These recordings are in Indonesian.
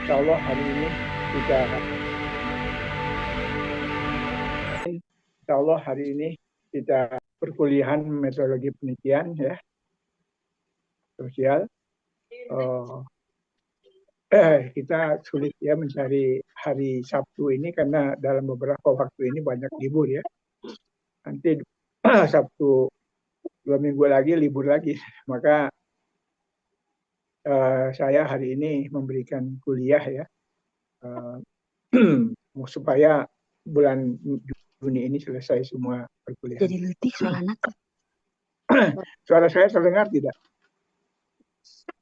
Insya Allah hari ini kita Insya Allah hari ini kita perkuliahan metodologi penelitian ya sosial. Kita sulit ya mencari hari Sabtu ini karena dalam beberapa waktu ini banyak libur ya. Nanti Sabtu 2 minggu lagi libur lagi. Maka saya hari ini memberikan kuliah ya supaya bulan Juni ini selesai semua perkuliahan. Jadi letih soal anak. Suara saya terdengar tidak?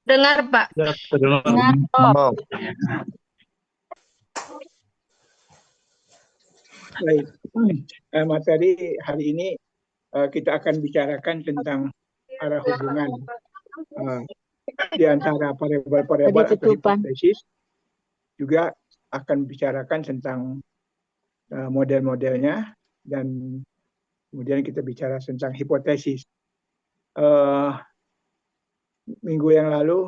Dengar, Pak. Ya, terdengar. Dengar. Baik. Materi hari ini kita akan bicarakan tentang arah hubungan di antara variabel-variabel atau hipotesis. Juga akan bicarakan tentang model-modelnya dan kemudian kita bicara tentang hipotesis. Minggu yang lalu,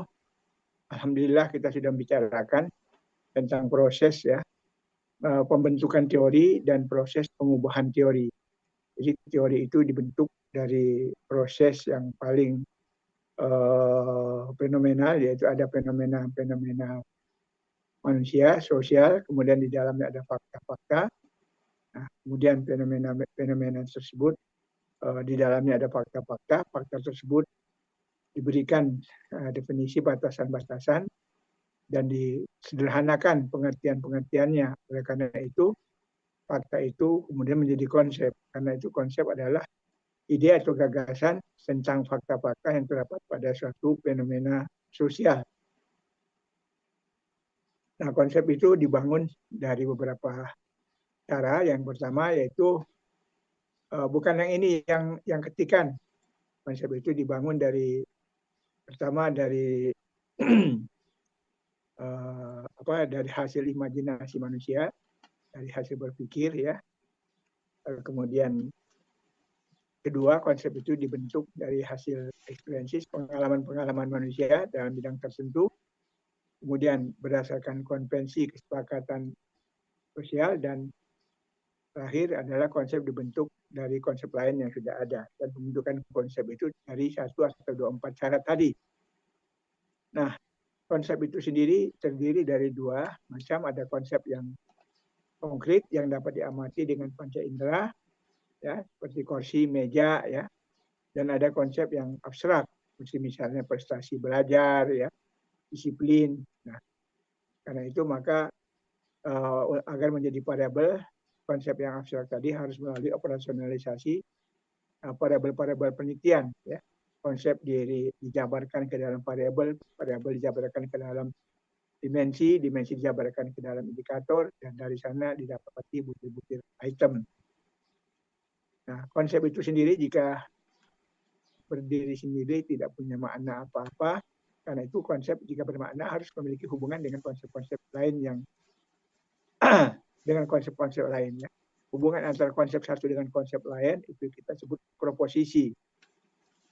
alhamdulillah kita sudah bicarakan tentang proses ya pembentukan teori dan proses pengubahan teori. Jadi teori itu dibentuk dari proses yang paling fenomenal, yaitu ada fenomena manusia, sosial, kemudian di dalamnya ada fakta-fakta. Nah, kemudian fenomena tersebut di dalamnya ada fakta-fakta. Fakta tersebut diberikan definisi batasan-batasan dan disederhanakan pengertian-pengertiannya. Oleh karena itu, fakta itu kemudian menjadi konsep. Karena itu konsep adalah ide atau gagasan tentang fakta-fakta yang terdapat pada suatu fenomena sosial. Nah, konsep itu dibangun dari beberapa cara. Yang pertama yaitu bukan yang ini yang ketikan. Konsep itu dibangun dari pertama dari dari hasil imajinasi manusia, dari hasil berpikir ya. Kemudian kedua, konsep itu dibentuk dari hasil experiences, pengalaman-pengalaman manusia dalam bidang tertentu. Kemudian berdasarkan konvensi kesepakatan sosial, dan terakhir adalah konsep dibentuk dari konsep lain yang sudah ada. Dan pembentukan konsep itu dari 1 atau 24 syarat tadi. Nah, konsep itu sendiri terdiri dari 2 macam. Ada konsep yang konkret yang dapat diamati dengan panca indera, ya, seperti kursi, meja, ya. Dan ada konsep yang abstrak, seperti misalnya prestasi belajar, ya, disiplin. Nah, karena itu maka agar menjadi variabel, konsep yang abstrak tadi harus melalui operasionalisasi variabel-variabel penelitian. Ya. Konsep dijabarkan ke dalam variabel dijabarkan ke dalam dimensi dijabarkan ke dalam indikator, dan dari sana didapati butir-butir item. Nah, konsep itu sendiri jika berdiri sendiri tidak punya makna apa-apa. Karena itu konsep jika bermakna harus memiliki hubungan dengan konsep-konsep lain yang dengan konsep-konsep lainnya. Hubungan antara konsep satu dengan konsep lain itu kita sebut proposisi.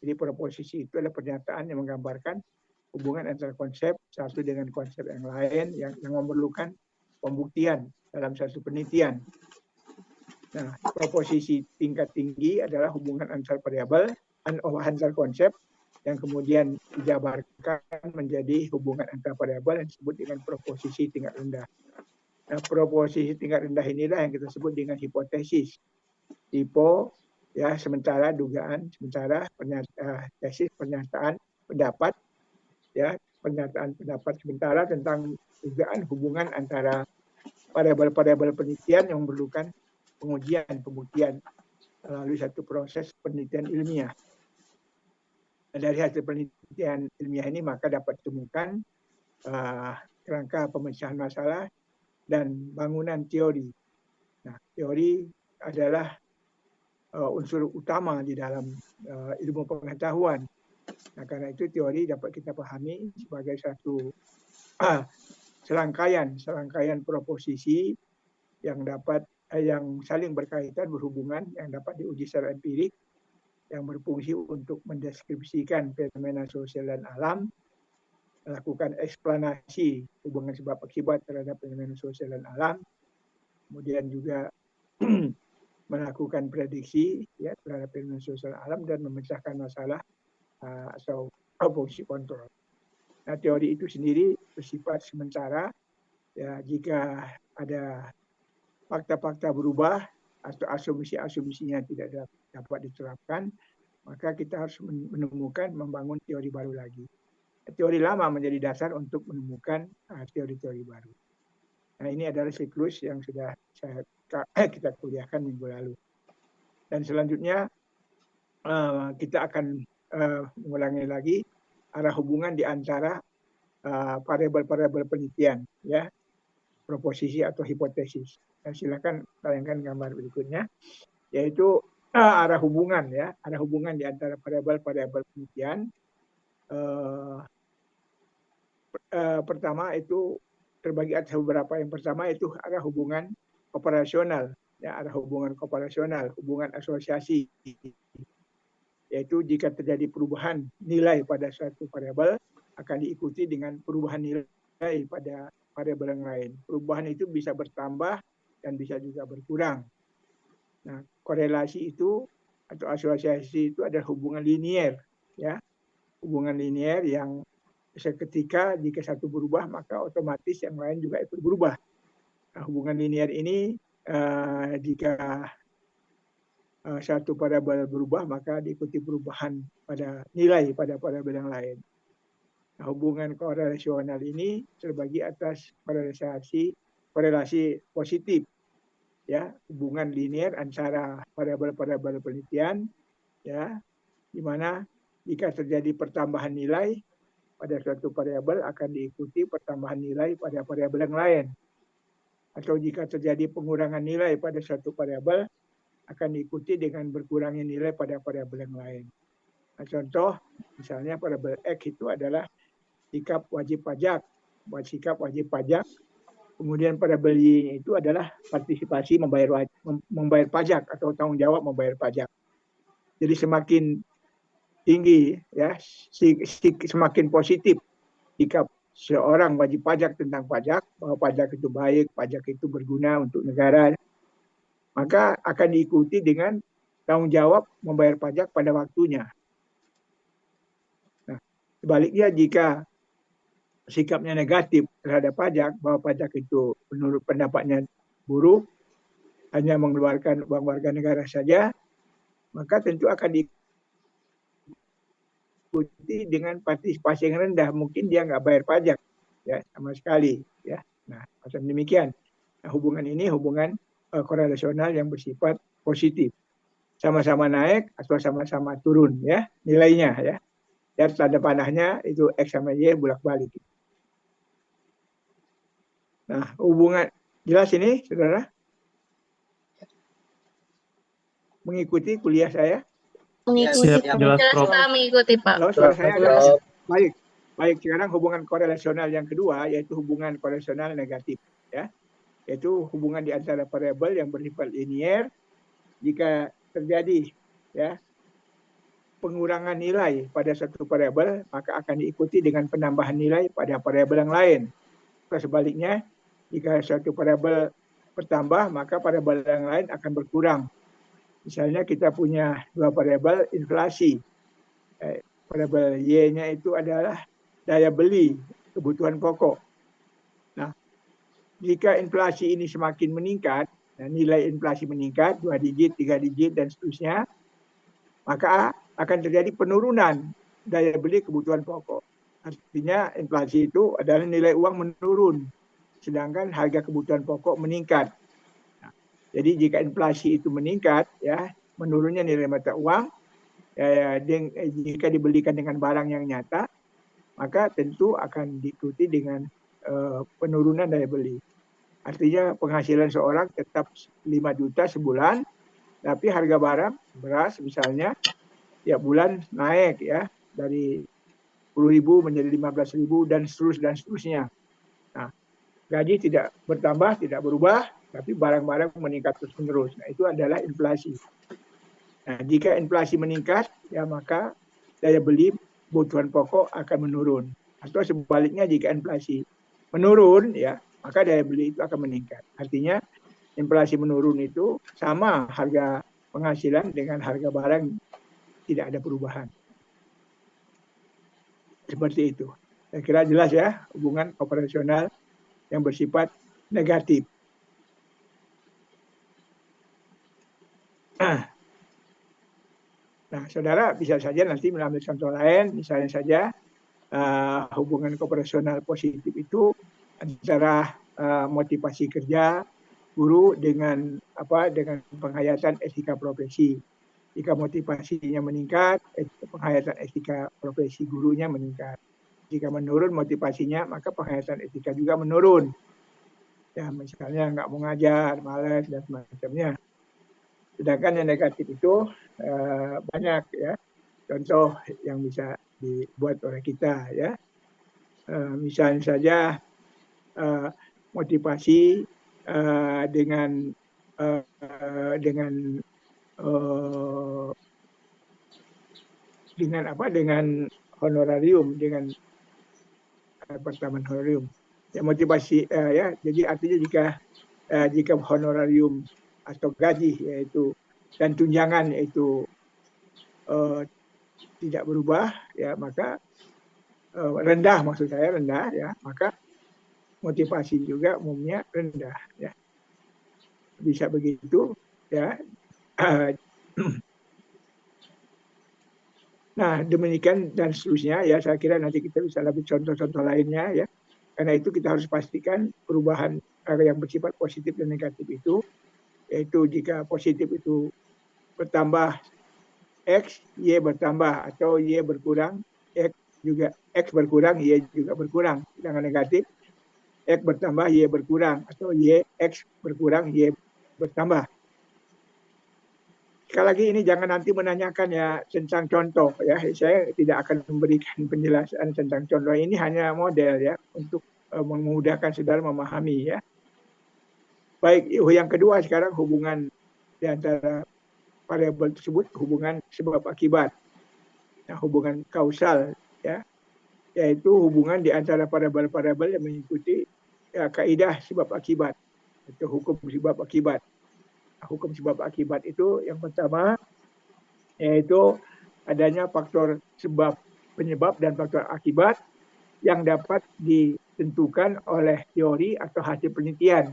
Jadi proposisi itu adalah pernyataan yang menggambarkan hubungan antara konsep satu dengan konsep yang lain yang memerlukan pembuktian dalam satu penelitian. Nah, proposisi tingkat tinggi adalah hubungan antar variabel, antar konsep yang kemudian dijabarkan menjadi hubungan antar variabel yang disebut dengan proposisi tingkat rendah. Nah, proposisi tingkat rendah inilah yang kita sebut dengan hipotesis. Hipo, ya, sementara dugaan, sementara tesis, pernyataan, pendapat, ya, pernyataan pendapat sementara tentang dugaan hubungan antara variabel-variabel penelitian yang memerlukan pembuktian melalui satu proses penelitian ilmiah. Dan dari hasil penelitian ilmiah ini maka dapat ditemukan kerangka pemecahan masalah dan bangunan teori. Nah, teori adalah unsur utama di dalam ilmu pengetahuan. Nah, karena itu teori dapat kita pahami sebagai satu serangkaian proposisi yang saling berkaitan, berhubungan, yang dapat diuji secara empirik, yang berfungsi untuk mendeskripsikan fenomena sosial dan alam melakukan eksplanasi hubungan sebab akibat terhadap fenomena sosial dan alam, kemudian juga melakukan prediksi ya terhadap fenomena sosial dan alam dan memecahkan masalah atau fungsi kontrol. Nah, teori itu sendiri bersifat sementara. Ya, jika ada fakta-fakta berubah atau asumsi-asumsinya tidak dapat diterapkan, maka kita harus menemukan, membangun teori baru lagi. Teori lama menjadi dasar untuk menemukan teori-teori baru. Nah, ini adalah siklus yang sudah kita kuliahkan minggu lalu. Dan selanjutnya kita akan mengulangi lagi arah hubungan di antara variabel-variabel penelitian, ya, proposisi atau hipotesis. Dan silakan tayangkan gambar berikutnya, yaitu arah hubungan, ya, arah hubungan di antara variabel-variabel penelitian. Pertama itu terbagi atas beberapa. Yang pertama itu arah hubungan operasional, ya, arah hubungan operasional, hubungan asosiasi, yaitu jika terjadi perubahan nilai pada suatu variabel akan diikuti dengan perubahan nilai pada variabel yang lain. Perubahan itu bisa bertambah dan bisa juga berkurang. Nah, korelasi itu atau asosiasi itu adalah hubungan linier, ya, hubungan linier yang seketika jika satu berubah maka otomatis yang lain juga ikut berubah. Nah, hubungan linier ini jika satu variabel berubah maka diikuti perubahan pada nilai pada variabel yang lain. Nah, hubungan korelasional ini terbagi atas korelasi positif, ya, hubungan linier antara variabel-variabel penelitian, ya, di mana jika terjadi pertambahan nilai pada suatu variabel akan diikuti pertambahan nilai pada variabel yang lain. Atau jika terjadi pengurangan nilai pada suatu variabel akan diikuti dengan berkurangnya nilai pada variabel yang lain. Nah, contoh misalnya variabel X itu adalah sikap wajib pajak. Sikap wajib pajak. Kemudian variabel Y itu adalah partisipasi membayar pajak atau tanggung jawab membayar pajak. Jadi semakin tinggi, ya, semakin positif sikap seorang wajib pajak tentang pajak, bahwa pajak itu baik, pajak itu berguna untuk negara, maka akan diikuti dengan tanggung jawab membayar pajak pada waktunya. Nah, sebaliknya jika sikapnya negatif terhadap pajak, bahwa pajak itu menurut pendapatnya buruk, hanya mengeluarkan uang warga negara saja, maka tentu akan diikuti dengan partisipasi yang rendah. Mungkin dia nggak bayar pajak, ya, sama sekali, ya. Nah, macam demikian. Nah, hubungan ini hubungan korelasional yang bersifat positif, sama-sama naik atau sama-sama turun, ya, nilainya, ya. Dan tanda panahnya itu X sama Y bolak-balik. Nah, hubungan jelas ini, saudara? Mengikuti kuliah saya? Mengikuti. Siap, jelas, Prof. Kita mengikuti, Pak. Halo, suara saya ada? Baik. Baik, sekarang hubungan korelasional yang kedua yaitu hubungan korelasional negatif, ya. Yaitu hubungan di antara variabel yang bersifat linier. Jika terjadi, ya, pengurangan nilai pada satu variabel, maka akan diikuti dengan penambahan nilai pada variabel yang lain. Atau sebaliknya, jika suatu variabel bertambah, maka variabel yang lain akan berkurang. Misalnya kita punya dua variabel inflasi. Variabel Y-nya itu adalah daya beli kebutuhan pokok. Nah, jika inflasi ini semakin meningkat, nilai inflasi meningkat 2 digit, 3 digit dan seterusnya, maka akan terjadi penurunan daya beli kebutuhan pokok. Artinya inflasi itu adalah nilai uang menurun, sedangkan harga kebutuhan pokok meningkat. Nah, jadi jika inflasi itu meningkat, ya, menurunnya nilai mata uang, jika dibelikan dengan barang yang nyata, maka tentu akan diikuti dengan penurunan daya beli. Artinya penghasilan seorang tetap 5 juta sebulan, tapi harga barang, beras misalnya, tiap bulan naik, ya, dari 10.000 menjadi 15.000 dan seterusnya. Nah, gaji tidak bertambah, tidak berubah, tapi barang-barang meningkat terus-menerus. Nah, itu adalah inflasi. Nah, jika inflasi meningkat, ya, maka daya beli kebutuhan pokok akan menurun. Atau sebaliknya jika inflasi menurun, ya, maka daya beli itu akan meningkat. Artinya inflasi menurun itu sama harga penghasilan dengan harga barang tidak ada perubahan. Seperti itu. Saya kira jelas ya hubungan operasional yang bersifat negatif. Nah, saudara bisa saja nanti mengambil contoh lain, misalnya saja hubungan operasional positif itu antara motivasi kerja guru dengan penghayatan etika profesi. Jika motivasinya meningkat, penghayatan etika profesi gurunya meningkat. Jika menurun motivasinya, maka penghayatan etika juga menurun. Ya, misalnya nggak mau ngajar, malas dan semacamnya. Sedangkan yang negatif itu banyak ya contoh yang bisa dibuat oleh kita ya. Misalnya saja motivasi dengan honorarium, dengan pertambahan honorarium. Ya, motivasi ya, jadi artinya jika honorarium atau gaji yaitu dan tunjangan yaitu tidak berubah, ya maka rendah, maksud saya rendah, ya maka motivasi juga umumnya rendah, ya bisa begitu, ya. Nah, demikian dan seterusnya ya, saya kira nanti kita bisa lebih contoh-contoh lainnya ya. Karena itu kita harus pastikan perubahan yang bersifat positif dan negatif itu, yaitu jika positif itu bertambah X, Y bertambah, atau Y berkurang, X berkurang, Y juga berkurang. Sedangkan negatif, X bertambah, Y berkurang, atau X berkurang, Y bertambah. Sekali lagi ini jangan nanti menanyakan ya tentang contoh ya. Saya tidak akan memberikan penjelasan tentang contoh. Ini hanya model ya untuk memudahkan saudara memahami ya. Baik, yang kedua sekarang hubungan di antara variabel tersebut, hubungan sebab akibat. Nah, hubungan kausal ya, yaitu hubungan di antara variabel-variabel yang mengikuti ya, kaidah sebab akibat. Itu hukum sebab akibat. Hukum sebab akibat itu yang pertama yaitu adanya faktor sebab penyebab dan faktor akibat yang dapat ditentukan oleh teori atau hasil penelitian.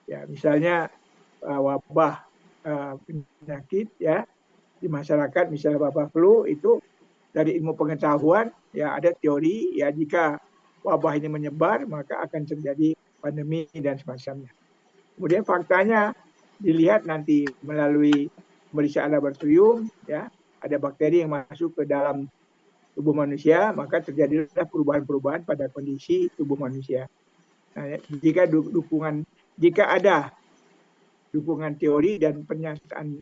Ya, misalnya wabah penyakit ya di masyarakat, misalnya wabah flu itu dari ilmu pengetahuan ya ada teori ya jika wabah ini menyebar maka akan terjadi pandemi dan semacamnya. Kemudian faktanya dilihat nanti melalui pemeriksaan laboratorium ya, ada bakteri yang masuk ke dalam tubuh manusia, maka terjadilah perubahan-perubahan pada kondisi tubuh manusia. Nah, jika ada dukungan teori dan pernyataan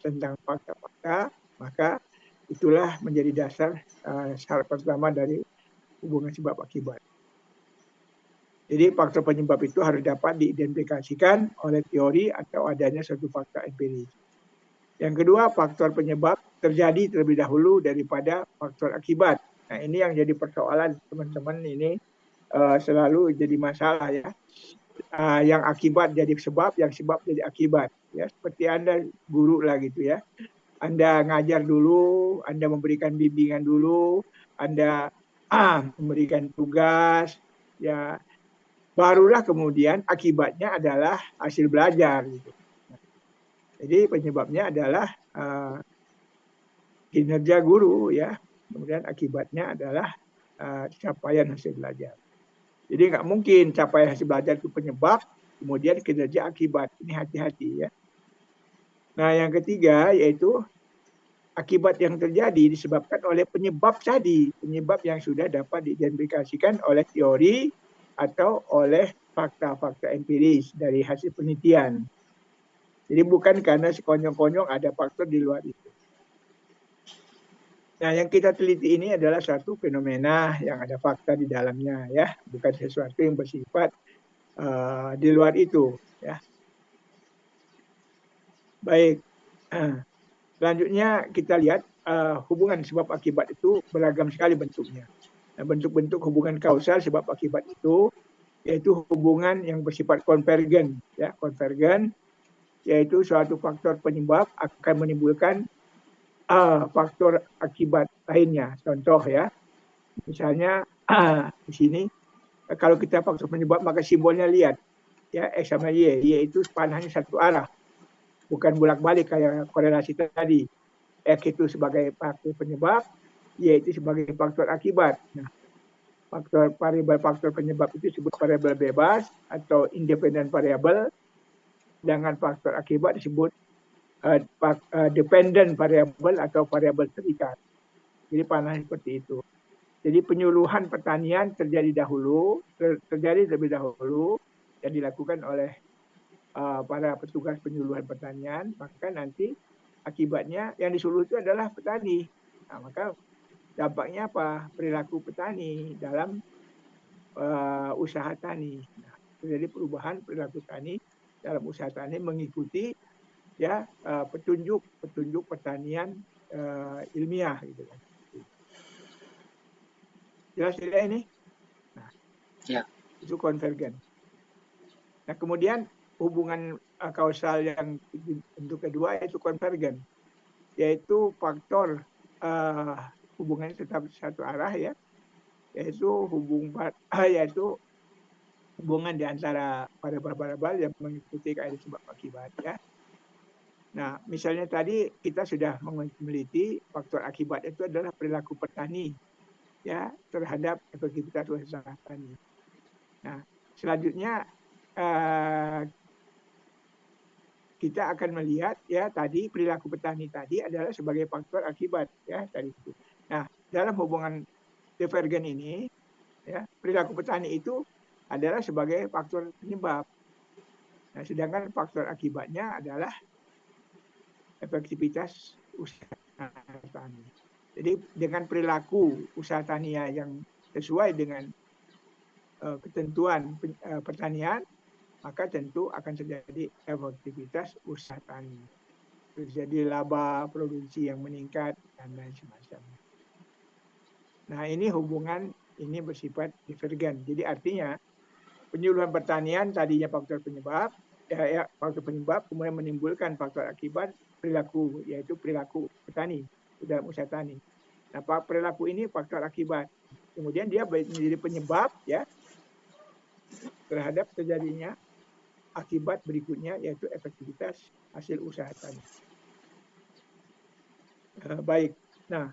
tentang fakta-fakta, maka itulah menjadi dasar syarat pertama dari hubungan sebab akibat. Jadi faktor penyebab itu harus dapat diidentifikasikan oleh teori atau adanya suatu fakta empiris. Yang kedua, faktor penyebab terjadi terlebih dahulu daripada faktor akibat. Nah, ini yang jadi persoalan teman-teman ini selalu jadi masalah ya. Yang akibat jadi sebab, yang sebab jadi akibat. Ya, seperti Anda guru lah gitu ya. Anda ngajar dulu, Anda memberikan bimbingan dulu, Anda memberikan tugas, ya barulah kemudian akibatnya adalah hasil belajar. Gitu. Jadi penyebabnya adalah kinerja guru ya, kemudian akibatnya adalah capaian hasil belajar. Jadi nggak mungkin capaian hasil belajar itu penyebab, kemudian kinerja akibat. Ini hati-hati ya. Nah yang ketiga yaitu akibat yang terjadi disebabkan oleh penyebab tadi, penyebab yang sudah dapat diidentifikasikan oleh teori atau oleh fakta-fakta empiris dari hasil penelitian. Jadi bukan karena sekonyong-konyong ada faktor di luar itu. Nah, yang kita teliti ini adalah satu fenomena yang ada fakta di dalamnya, ya, bukan sesuatu yang bersifat di luar itu, ya. Baik, selanjutnya kita lihat hubungan sebab akibat itu beragam sekali bentuknya. Nah, bentuk-bentuk hubungan kausal sebab akibat itu yaitu hubungan yang bersifat konvergen, ya, konvergen yaitu suatu faktor penyebab akan menimbulkan faktor akibat lainnya. Contoh ya, misalnya di sini kalau kita faktor penyebab maka simbolnya lihat ya, X sama Y, Y itu panahnya satu arah, bukan bolak-balik kayak korelasi tadi. X itu sebagai faktor penyebab, Y itu sebagai faktor akibat. Nah, faktor penyebab itu disebut variabel bebas atau independent variable, dengan faktor akibat disebut dependent variable atau variabel terikat. Jadi panah seperti itu. Jadi penyuluhan pertanian terjadi lebih dahulu yang dilakukan oleh para petugas penyuluhan pertanian, maka nanti akibatnya yang disuluh itu adalah petani. Nah, maka dampaknya apa? Perilaku petani dalam usaha tani. Nah, terjadi perubahan perilaku tani dalam usaha tani mengikuti ya petunjuk pertanian ilmiah gitu kan. Jelas tidak ini? Nah, ya. Itu konvergen. Nah, kemudian hubungan kausal yang bentuk kedua yaitu konvergen, yaitu faktor hubungannya tetap satu arah ya, yaitu hubungan di antara variabel-variabel yang mengikuti kaidah sebab akibat ya. Nah, misalnya tadi kita sudah meneliti faktor akibat itu adalah perilaku petani ya terhadap efektivitas usaha tani. Nah, selanjutnya kita akan melihat ya tadi perilaku petani tadi adalah sebagai faktor akibat ya tadi itu. Nah, dalam hubungan divergen ini ya perilaku petani itu adalah sebagai faktor penyebab. Nah, sedangkan faktor akibatnya adalah efektivitas usaha tani. Jadi dengan perilaku usaha tani yang sesuai dengan ketentuan pertanian, maka tentu akan terjadi efektivitas usaha tani. Terjadi laba, produksi yang meningkat, dan lain semacamnya. Nah, ini hubungan ini bersifat divergen. Jadi artinya penyuluhan pertanian tadinya faktor penyebab, faktor penyebab kemudian menimbulkan faktor akibat perilaku, yaitu perilaku petani dalam usaha tani. Nah, perilaku ini faktor akibat. Kemudian dia menjadi penyebab ya terhadap terjadinya akibat berikutnya yaitu efektivitas hasil usaha tani. Baik. Nah,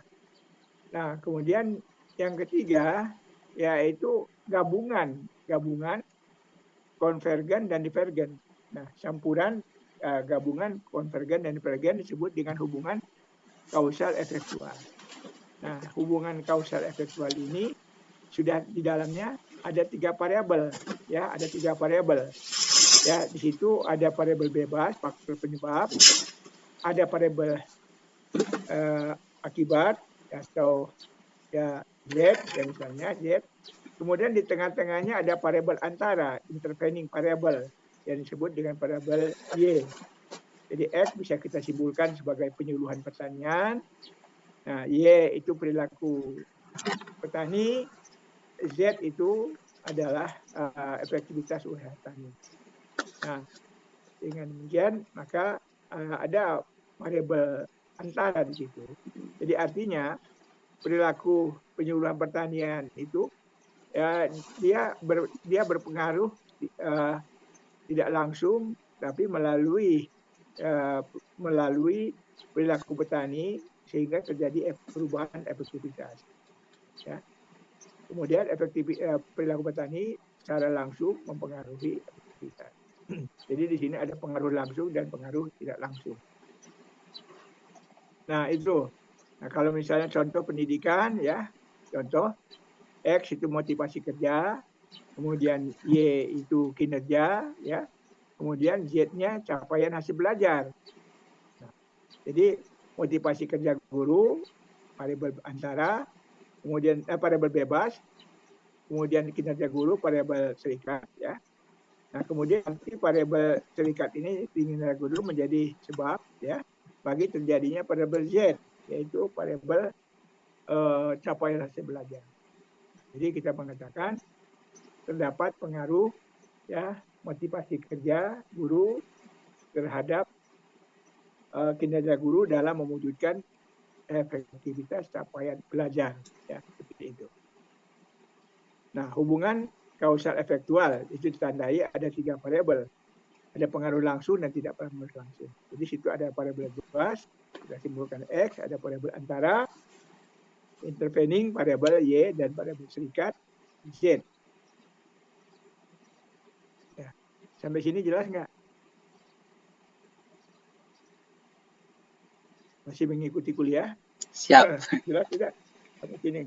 kemudian yang ketiga yaitu gabungan konvergen dan divergen. Nah, campuran gabungan konvergen dan divergen disebut dengan hubungan kausal efektual. Nah, hubungan kausal efektual ini sudah di dalamnya ada 3 variabel ya, ada 3 variabel. Ya, di situ ada variabel bebas, faktor penyebab, ada variabel akibat atau ya Z, ya misalnya Z. Kemudian di tengah-tengahnya ada variabel antara, intervening variable yang disebut dengan variabel Y. Jadi X bisa kita simpulkan sebagai penyuluhan pertanian. Nah, Y itu perilaku petani, Z itu adalah efektivitas usaha tani. Nah, dengan demikian maka ada variabel antara di situ. Jadi artinya perilaku penyuluhan pertanian itu ya, dia berpengaruh tidak langsung tapi melalui perilaku petani sehingga terjadi perubahan efektivitas. Ya. Kemudian perilaku petani secara langsung mempengaruhi efektivitas. Jadi di sini ada pengaruh langsung dan pengaruh tidak langsung. Nah itu. Nah kalau misalnya contoh pendidikan ya, contoh X itu motivasi kerja, kemudian Y itu kinerja, ya, kemudian Z-nya capaian hasil belajar. Nah, jadi motivasi kerja guru, variabel antara, kemudian variabel bebas, kemudian kinerja guru, variabel serikat, ya. Nah, kemudian nanti variabel serikat ini kinerja guru menjadi sebab, ya, bagi terjadinya variabel Z, yaitu variabel capaian hasil belajar. Jadi kita mengatakan terdapat pengaruh ya motivasi kerja guru terhadap kinerja guru dalam mewujudkan efektivitas capaian belajar ya seperti itu. Nah, hubungan kausal efektual itu ditandai ada 3 variabel. Ada pengaruh langsung dan tidak pengaruh langsung. Jadi situ ada variabel bebas, kita simpulkan X, ada variabel antara, intervening variabel Y, dan variabel serikat Z. Ya. Sampai sini jelas nggak? Masih mengikuti kuliah? Siap. Jelas tidak? Sampai sini.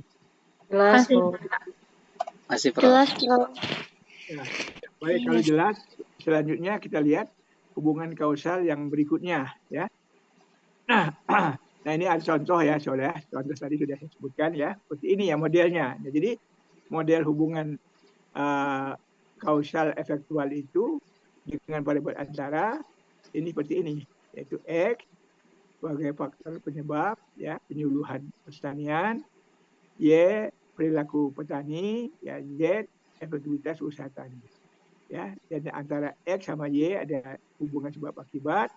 Jelas, Masih. Prof. Masih, Prof. Jelas, Prof. Ya. Baik, kalau jelas, selanjutnya kita lihat hubungan kausal yang berikutnya. Ya. Nah ini ada contoh ya, soalnya contoh tadi sudah saya sebutkan ya. Seperti ini ya modelnya. Nah, jadi model hubungan kausal efektual itu dengan variabel antara ini seperti ini, yaitu X sebagai faktor penyebab ya penyuluhan pertanian, Y perilaku petani, ya Z efektivitas usaha tani. Ya, dan antara X sama Y ada hubungan sebab akibat,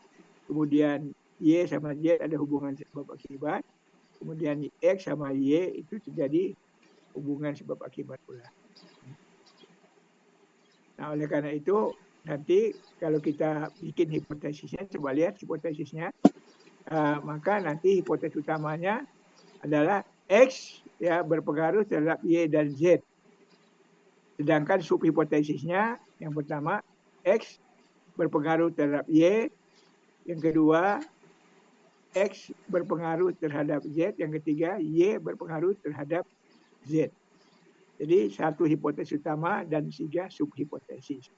kemudian Y sama Z ada hubungan sebab akibat, kemudian X sama Y itu terjadi hubungan sebab akibat pula. Nah, oleh karena itu nanti kalau kita bikin hipotesisnya, coba lihat hipotesisnya, maka nanti hipotesis utamanya adalah X ya berpengaruh terhadap Y dan Z. Sedangkan subhipotesisnya yang pertama X berpengaruh terhadap Y, yang kedua X berpengaruh terhadap Z, yang ketiga Y berpengaruh terhadap Z. Jadi satu hipotesis utama dan 3 subhipotesis.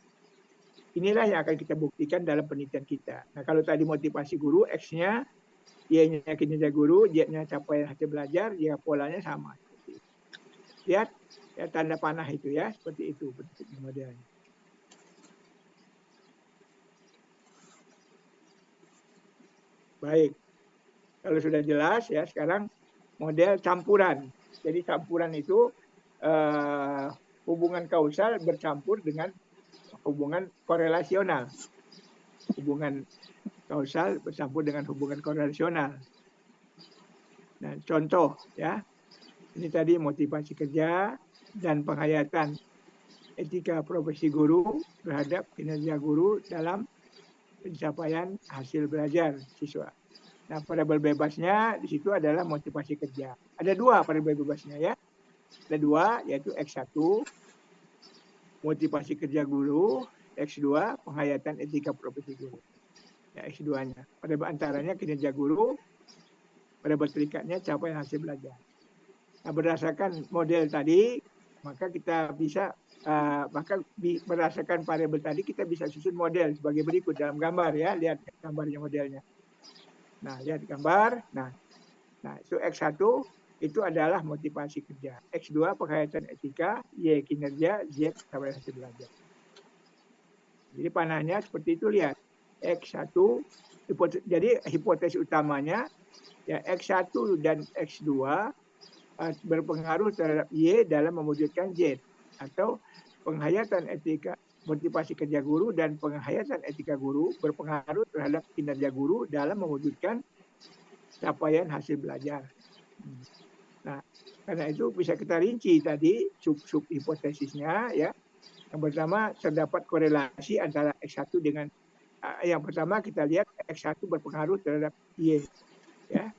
Inilah yang akan kita buktikan dalam penelitian kita. Nah, kalau tadi motivasi guru, X-nya, Y-nya kinerja guru, Z-nya capaian hasil belajar, ya polanya sama. Lihat ya, tanda panah itu ya, seperti itu bentuknya modelnya. Baik, kalau sudah jelas ya, sekarang model campuran. Jadi campuran itu hubungan kausal bercampur dengan hubungan korelasional. Hubungan kausal bercampur dengan hubungan korelasional. Nah, contoh ya, ini tadi motivasi kerja dan penghayatan etika profesi guru terhadap kinerja guru dalam pencapaian hasil belajar siswa. Nah, variabel bebasnya di situ adalah motivasi kerja. Ada 2 variabel bebasnya ya. Ada 2, yaitu X1 motivasi kerja guru, X2 penghayatan etika profesi guru. Ya, X2-nya. Variabel antaranya kinerja guru, variabel serikatnya capaian hasil belajar. Nah, berdasarkan model tadi, maka kita bisa berdasarkan variabel tadi kita bisa susun model sebagai berikut dalam gambar ya. Lihat gambarnya modelnya. Nah, lihat gambar. Nah, itu X1 itu adalah motivasi kerja. X2 penghayatan etika, Y kinerja, Z capaian hasil belajar. Jadi panahnya seperti itu, lihat. X1 jadi hipotesis utamanya ya X1 dan X2 berpengaruh terhadap Y dalam mewujudkan Z, atau penghayatan etika motivasi kerja guru dan penghayatan etika guru berpengaruh terhadap kinerja guru dalam mewujudkan capaian hasil belajar. Nah, karena itu bisa kita rinci tadi sub hipotesisnya ya. Yang pertama terdapat korelasi antara X1 dengan yang pertama kita lihat X1 berpengaruh terhadap Y ya.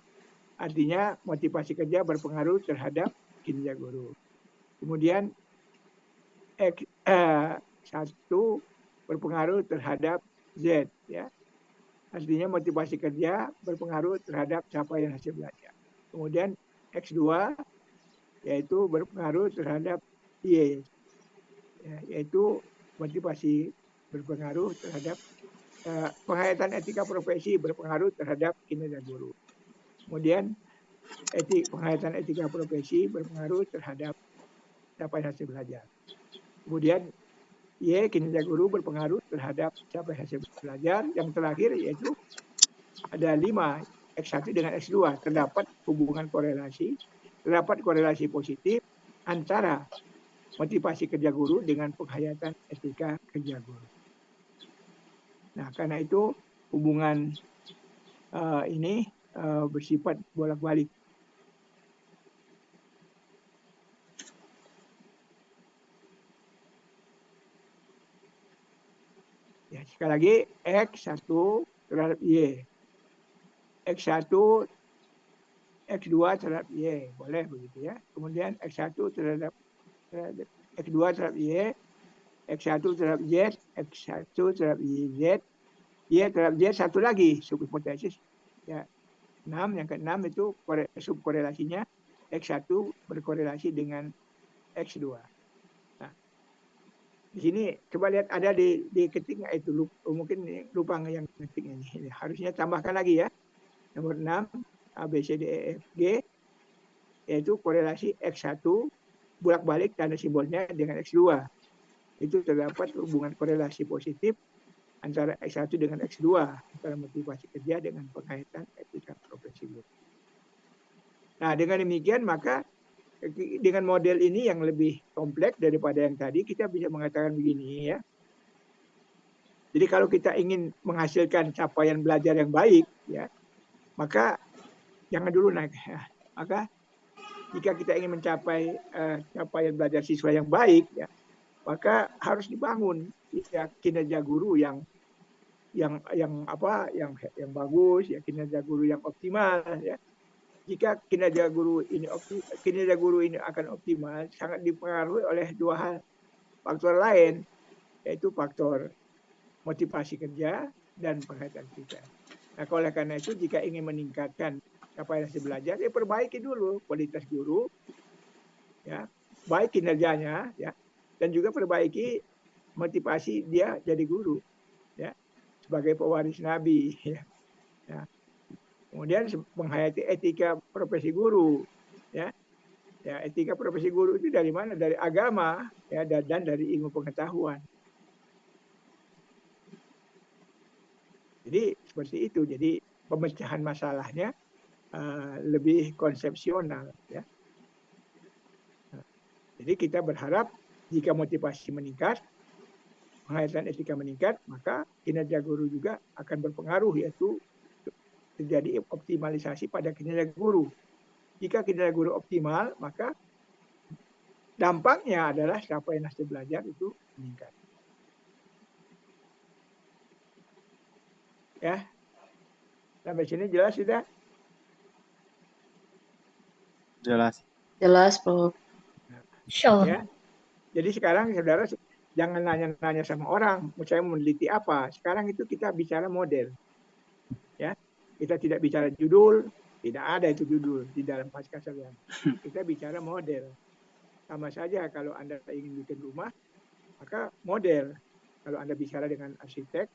Artinya motivasi kerja berpengaruh terhadap kinerja guru. Kemudian X1 berpengaruh terhadap Z ya. Artinya motivasi kerja berpengaruh terhadap capaian hasil belajar. Kemudian X2 yaitu berpengaruh terhadap Y, ya, yaitu motivasi berpengaruh terhadap penghayatan etika profesi berpengaruh terhadap kinerja guru. Kemudian penghayatan etika profesi berpengaruh terhadap capaian hasil belajar. Kemudian Y kinerja guru berpengaruh terhadap capaian hasil belajar. Yang terakhir yaitu ada 5 X1 dengan X2 terdapat hubungan korelasi, terdapat korelasi positif antara motivasi kerja guru dengan penghayatan etika kerja guru. Nah, karena itu hubungan ini bersifat bolak-balik. Ya, sekali lagi, X1 terhadap Y. X1, X2 terhadap Y. Boleh begitu ya. Kemudian X1 terhadap X2 terhadap Y, X1 terhadap Z, X1 terhadap YZ, Y terhadap Z, satu lagi subhipotesis. Ya, 6, yang ke-6 itu subkorelasinya X1 berkorelasi dengan X2. Nah, di sini coba lihat ada di ketiknya itu, mungkin lupa yang ketiknya ini. Harusnya tambahkan lagi ya. Nomor 6, A, B, C, D, E, F, G, yaitu korelasi X1 bolak-balik tanda simbolnya dengan X2. Itu terdapat hubungan korelasi positif antara X1 dengan X2, antara motivasi kerja dengan penghayatan etika profesi guru. Nah, dengan demikian maka dengan model ini yang lebih kompleks daripada yang tadi, kita bisa mengatakan begini ya. Jadi kalau kita ingin menghasilkan capaian belajar yang baik, ya, maka jangan dulu naik. Ya. Maka jika kita ingin mencapai capaian belajar siswa yang baik, ya, maka harus dibangun ya, kinerja guru yang bagus, ya, kinerja guru yang optimal, ya. Jika kinerja guru ini akan optimal, sangat dipengaruhi oleh dua hal faktor lain, yaitu faktor motivasi kerja dan penghayatan kita. Nah, oleh karena itu, jika ingin meningkatkan capaian hasil belajar, ya perbaiki dulu kualitas guru, ya, baik kinerjanya, ya, dan juga perbaiki motivasi dia jadi guru, ya, sebagai pewaris Nabi, ya. Ya. Kemudian menghayati etika profesi guru, ya. Ya, etika profesi guru itu dari mana? Dari agama, ya, dan dari ilmu pengetahuan. Jadi seperti itu. Jadi pemecahan masalahnya lebih konsepsional, ya. Jadi kita berharap jika motivasi meningkat, penghayatan etika meningkat, maka kinerja guru juga akan berpengaruh, yaitu terjadi optimalisasi pada kinerja guru. Jika kinerja guru optimal, maka dampaknya adalah capaian hasil belajar itu meningkat. Ya, sampai sini jelas sudah? Jelas. Jelas, Prof. Insyaallah. Ya. Jadi sekarang saudara jangan nanya-nanya sama orang, saya meneliti apa. Sekarang itu kita bicara model. Ya, kita tidak bicara judul, tidak ada itu judul di dalam pasca sarjana. Kita bicara model. Sama saja kalau Anda ingin bikin rumah, maka model. Kalau Anda bicara dengan arsitek,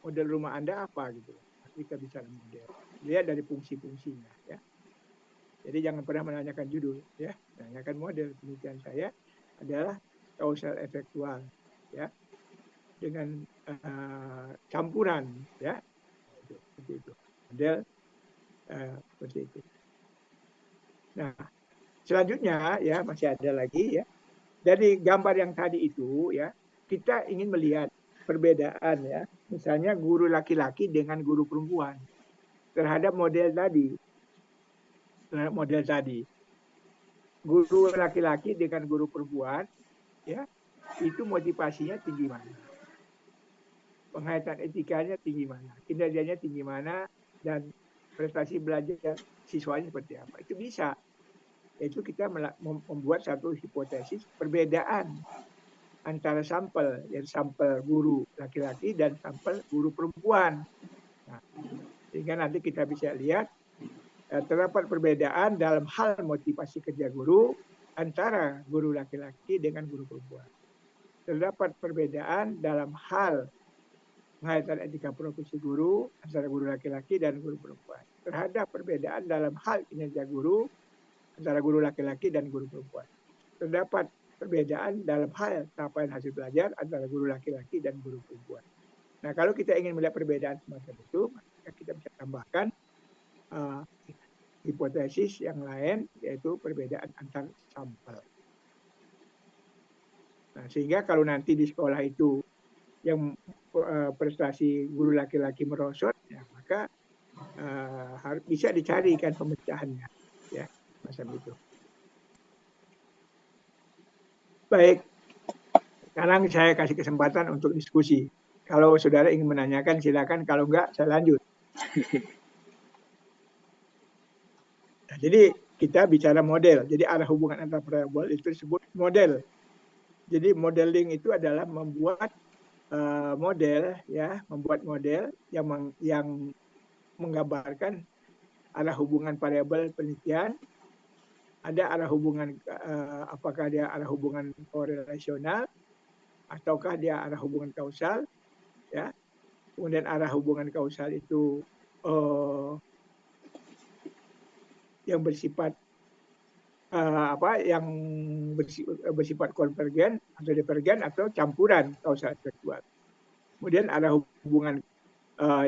model rumah Anda apa gitu. Kita bicara model. Lihat dari fungsi-fungsinya, ya. Jadi jangan pernah menanyakan judul, ya. Tanyakan model. Penelitian saya adalah kausal efektual, ya, dengan campuran, ya, seperti itu. Model seperti itu. Nah, selanjutnya, ya, masih ada lagi, ya. Dari gambar yang tadi itu, ya, kita ingin melihat perbedaan, ya, misalnya guru laki-laki dengan guru perempuan terhadap model tadi. Guru laki-laki dengan guru perempuan, ya, itu motivasinya tinggi mana, penghayatan etikanya tinggi mana, kinerjanya tinggi mana, dan prestasi belajar siswanya seperti apa. Itu bisa. Itu kita membuat satu hipotesis perbedaan antara sampel, yaitu sampel guru laki-laki dan sampel guru perempuan. Nah, sehingga nanti kita bisa lihat terdapat perbedaan dalam hal motivasi kerja guru antara guru laki-laki dengan guru perempuan. Terdapat perbedaan dalam hal penghayatan etika profesi guru antara guru laki-laki dan guru perempuan. Terhadap perbedaan dalam hal kinerja guru antara guru laki-laki dan guru perempuan. Terdapat perbedaan dalam hal capaian hasil belajar antara guru laki-laki dan guru perempuan. Nah, kalau kita ingin melihat perbedaan semacam itu, maka kita bisa tambahkan hipotesis yang lain, yaitu perbedaan antar sampel. Nah, sehingga kalau nanti di sekolah itu yang prestasi guru laki-laki merosot, ya, maka harus bisa dicarikan pemecahannya, ya, macam itu. Baik, sekarang saya kasih kesempatan untuk diskusi. Kalau saudara ingin menanyakan silakan, kalau enggak saya lanjut. Nah, jadi kita bicara model. Jadi arah hubungan antar variabel itu disebut model. Jadi modeling itu adalah membuat model, ya, membuat model yang menggambarkan arah hubungan variabel penelitian. Ada arah hubungan, apakah dia arah hubungan korelasional ataukah dia arah hubungan kausal, ya. Kemudian arah hubungan kausal itu yang bersifat yang bersifat konvergen atau divergen atau campuran kausal efektual. Kemudian arah hubungan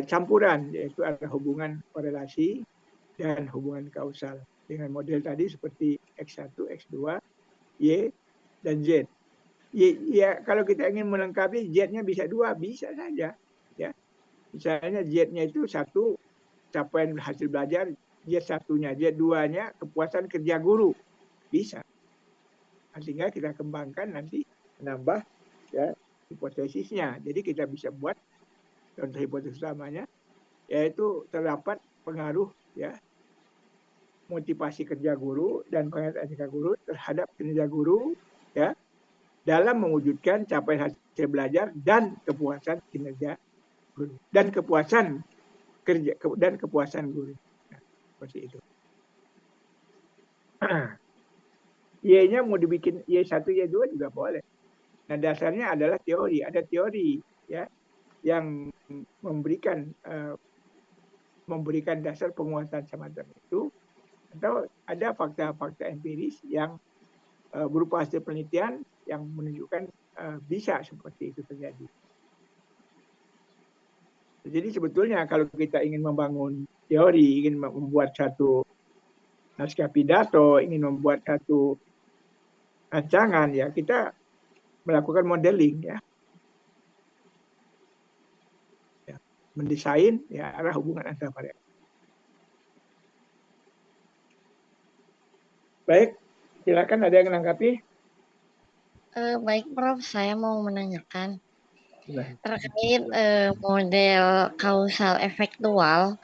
campuran, yaitu arah hubungan korelasi dan hubungan kausal dengan model tadi seperti X1, X2, Y, dan Z. Ya, kalau kita ingin melengkapi, Z-nya bisa 2, bisa saja. Ya. Misalnya Z-nya itu 1, capaian hasil belajar, Z1-nya, Z2-nya kepuasan kerja guru. Bisa. Sehingga kita kembangkan nanti menambah, ya, hipotesisnya. Jadi kita bisa buat contoh hipotesis utamanya, yaitu terdapat pengaruh, ya, motivasi kerja guru dan pengaruh etika guru terhadap kinerja guru, ya, dalam mewujudkan capaian hasil belajar dan kepuasan kinerja guru dan kepuasan kerja dan kepuasan guru. Nah, seperti itu. Y-nya mau dibikin Y1, Y2 juga boleh. Nah, dasarnya adalah teori. Ada teori, ya, yang memberikan dasar penguasaan semacam itu, atau ada fakta-fakta empiris yang berupa hasil penelitian yang menunjukkan bisa seperti itu terjadi. Jadi sebetulnya kalau kita ingin membangun teori, ingin membuat satu naskah pidato, ingin membuat satu rancangan, ya kita melakukan modeling, ya, mendesain, ya, arah hubungan antar variabel. Baik, silakan ada yang menanggapi. Baik, Prof. Saya mau menanyakan terkait model kausal efektual.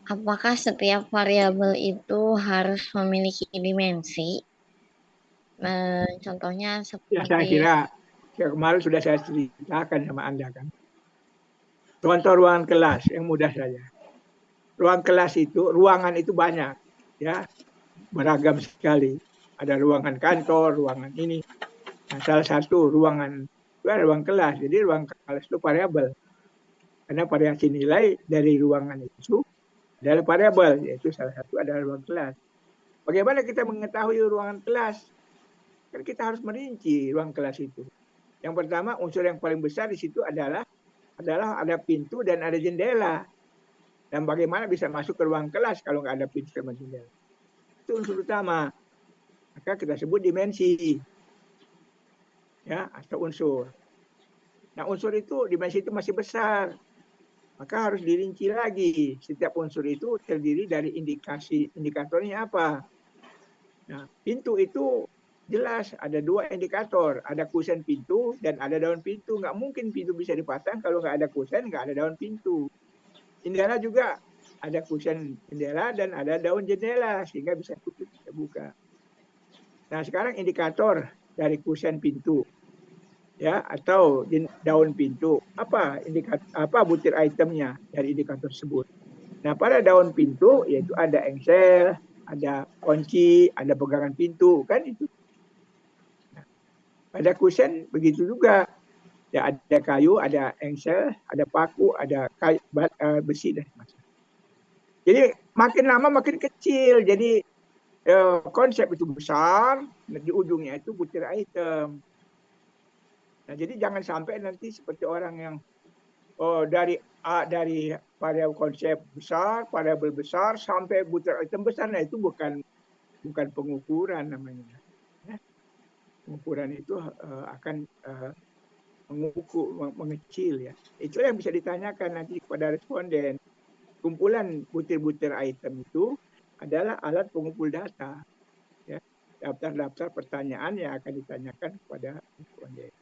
Apakah setiap variabel itu harus memiliki dimensi? Contohnya Ya, saya seperti kira kemarin sudah saya ceritakan sama Anda kan. Contoh ruangan kelas yang mudah saja. Ruang kelas itu, ruangan itu banyak, ya, beragam sekali. Ada ruangan kantor, ruangan ini. Nah, salah satu ruangan itu adalah ruang kelas. Jadi ruang kelas itu variabel. Karena variasi nilai dari ruangan itu adalah variabel, yaitu salah satu adalah ruang kelas. Bagaimana kita mengetahui ruangan kelas? Kan kita harus merinci ruang kelas itu. Yang pertama, unsur yang paling besar di situ adalah ada pintu dan ada jendela. Dan bagaimana bisa masuk ke ruang kelas kalau nggak ada pintu dan jendela? Itu unsur utama. Maka kita sebut dimensi, ya, atau unsur. Nah, unsur itu, dimensi itu masih besar. Maka harus dirinci lagi. Setiap unsur itu terdiri dari indikatornya apa. Nah, pintu itu jelas ada 2 indikator. Ada kusen pintu dan ada daun pintu. Nggak mungkin pintu bisa dipasang kalau nggak ada kusen, nggak ada daun pintu. Jendela juga ada kusen jendela dan ada daun jendela sehingga bisa tutup, bisa buka. Nah, sekarang indikator dari kusen pintu, ya, atau daun pintu, apa butir itemnya dari indikator tersebut. Nah, pada daun pintu yaitu ada engsel, ada kunci, ada pegangan pintu, kan itu. Nah, pada kusen begitu juga. Ya, ada kayu, ada engsel, ada paku, ada besi dan macam. Jadi makin lama makin kecil. Jadi konsep itu besar, di ujungnya itu butir item. Nah, jadi jangan sampai nanti seperti orang yang dari variabel konsep besar, variabel besar sampai butir item besar. Nah, itu bukan pengukuran namanya. pengukuran itu akan mengukur, mengecil ya. Itu yang bisa ditanyakan nanti kepada responden. Kumpulan butir-butir item itu adalah alat pengumpul data. Ya. Daftar-daftar pertanyaan yang akan ditanyakan kepada responden.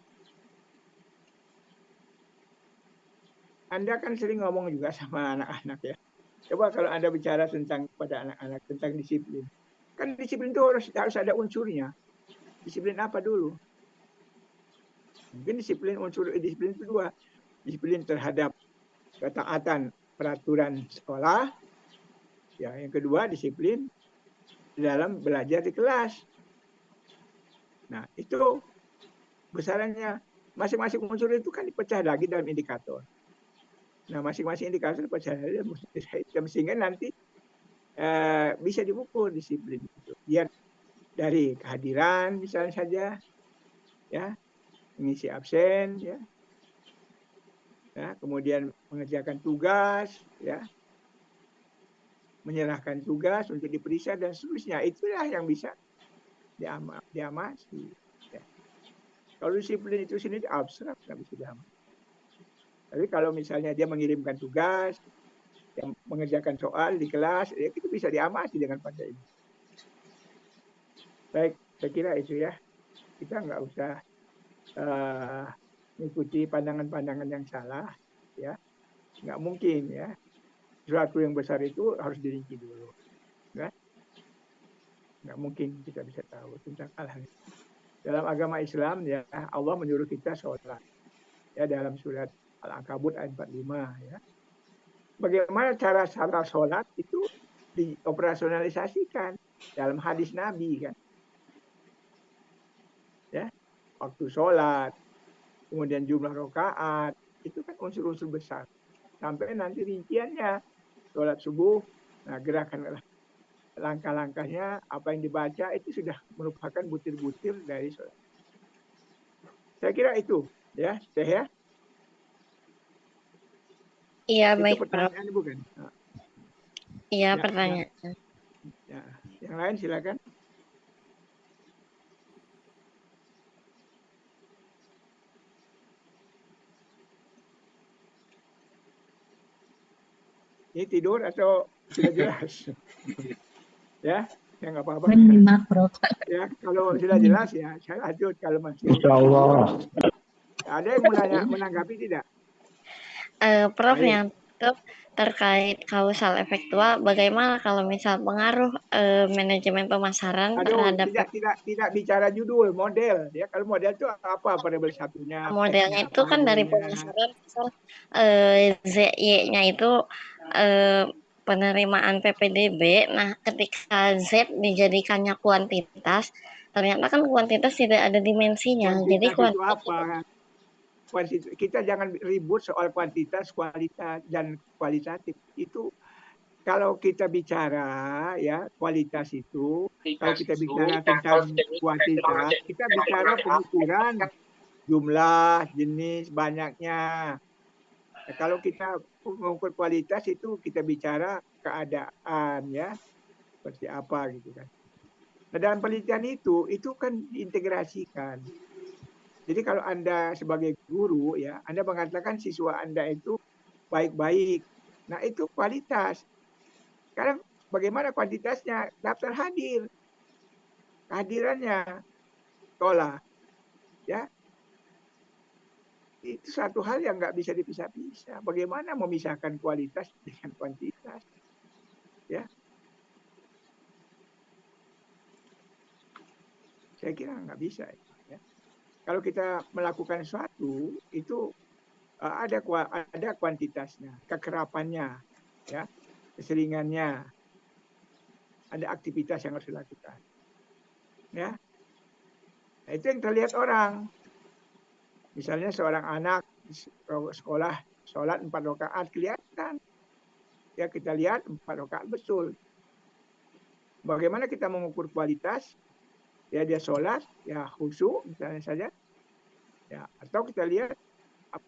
Anda kan sering ngomong juga sama anak-anak ya. Coba kalau Anda bicara tentang kepada anak-anak tentang disiplin. Kan disiplin itu harus ada unsurnya. Disiplin apa dulu? Mungkin disiplin itu dua. Disiplin terhadap ketaatan peraturan sekolah. Ya, yang kedua disiplin dalam belajar di kelas. Nah, itu besarannya masing-masing unsur itu kan dipecah lagi dalam indikator. Nah, masing-masing indikator dipecah lagi sehingga nanti bisa diukur disiplin itu. Biar dari kehadiran misalnya saja, ya, mengisi absen, ya, kemudian mengerjakan tugas, ya, menyerahkan tugas untuk diperiksa dan seterusnya. Itulah yang bisa diamati. Ya. Kalau disiplin itu sendiri abstrak, nggak bisa diamati. Tapi kalau misalnya dia mengirimkan tugas, yang mengerjakan soal di kelas, ya itu bisa diamati dengan pada ini. Baik, saya kira itu ya. Kita nggak usah mengikuti pandangan-pandangan yang salah, ya. Nggak mungkin ya. Sesuatu yang besar itu harus dirinci dulu. Ya. Nggak mungkin kita bisa tahu tentang hal-hal. Dalam agama Islam ya Allah menyuruh kita sholat. Ya dalam surat Al-Ankabut ayat 45 ya. Bagaimana cara sholat itu dioperasionalisasikan dalam hadis Nabi kan. Ya. Waktu sholat, kemudian jumlah rakaat, itu kan unsur-unsur besar. Sampai nanti rinciannya sholat subuh, nah gerakan langkah-langkahnya, apa yang dibaca itu sudah merupakan butir-butir dari sholat. Saya kira itu, ya, Teh ya. Iya, Itu baik, Prof. pertanyaan bukan? Iya, Ya, pertanyaan. ya. Yang lain silakan. Ini tidur atau sudah jelas? Ya, ya nggak apa-apa. Menyimak, Prof. Ya, kalau sudah jelas ya, saya lanjut kalau masih. Insya Allah. Ada yang menanggapi tidak? Prof, Baik. yang terkait kausal efektual, bagaimana kalau misal pengaruh manajemen pemasaran terhadap tidak bicara judul, model ya. Kalau model itu apa variabel satunya? modelnya itu kan dari pemasaran, misal ZY-nya itu penerimaan PPDB. Nah, ketika Z dijadikannya kuantitas, ternyata kan kuantitas tidak ada dimensinya. Kuantitas Jadi itu apa? Kita jangan ribut soal kuantitas, kualitas dan kualitatif. Itu kalau kita bicara ya kualitas itu, kalau kita bicara tentang kuantitas, kita bicara pengukuran jumlah, jenis, banyaknya. Nah, kalau kita mengukur kualitas itu kita bicara keadaan ya, seperti apa gitu kan. Nah, dalam penelitian itu kan diintegrasikan. Jadi kalau Anda sebagai guru ya, Anda mengatakan siswa Anda itu baik-baik. Nah, itu kualitas. Karena bagaimana kuantitasnya? Daftar hadir. Kehadirannya sekolah. Ya. Itu satu hal yang nggak bisa dipisah-pisah. Bagaimana memisahkan kualitas dengan kuantitas? Ya. Saya kira nggak bisa. Ya. Kalau kita melakukan sesuatu, itu ada kuantitasnya, kekerapannya, ya, keseringannya, ada aktivitas yang harus dilakukan, ya. Nah, itu yang terlihat orang. Misalnya seorang anak sekolah sholat 4 rakaat kelihatan, ya kita lihat 4 rakaat betul. Bagaimana kita mengukur kualitas? Ya dia sholat, ya khusyuk misalnya saja, ya atau kita lihat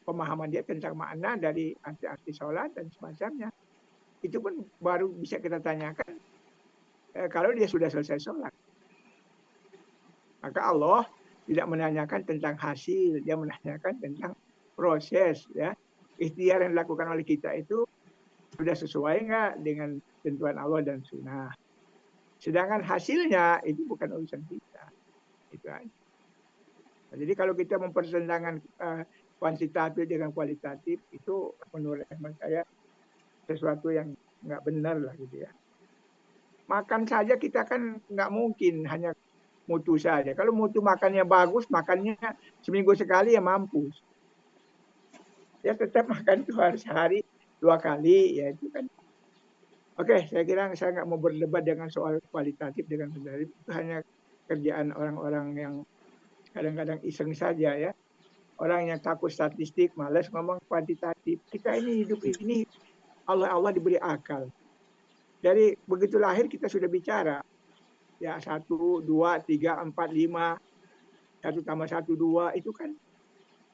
pemahaman dia tentang makna dari arti-arti sholat dan semacamnya. Itu pun baru bisa kita tanyakan kalau dia sudah selesai sholat. Maka Allah tidak menanyakan tentang hasil, dia menanyakan tentang proses, ya. Ikhtiar yang dilakukan oleh kita itu sudah sesuai nggak dengan tentuan Allah dan Sunnah. Sedangkan hasilnya itu bukan urusan kita, itu aja. Nah, jadi kalau kita mempertentangkan kuantitatif dengan kualitatif, itu menurut hemat saya sesuatu yang nggak benar lah gitu ya. Makan saja kita kan nggak mungkin hanya mutu saja. Kalau mutu makannya bagus, makannya seminggu sekali ya mampus. Ya tetap makan itu harus sehari 2 kali, ya itu kan. Oke, saya kira saya nggak mau berdebat dengan soal kualitatif dengan kuantitatif. Itu hanya kerjaan orang-orang yang kadang-kadang iseng saja ya. Orang yang takut statistik, malas ngomong kuantitatif. Kita ini hidup ini Allah diberi akal. Dari begitu lahir kita sudah bicara. Ya 1, 2, 3, 4, 5, 1 tambah 1, 2 itu kan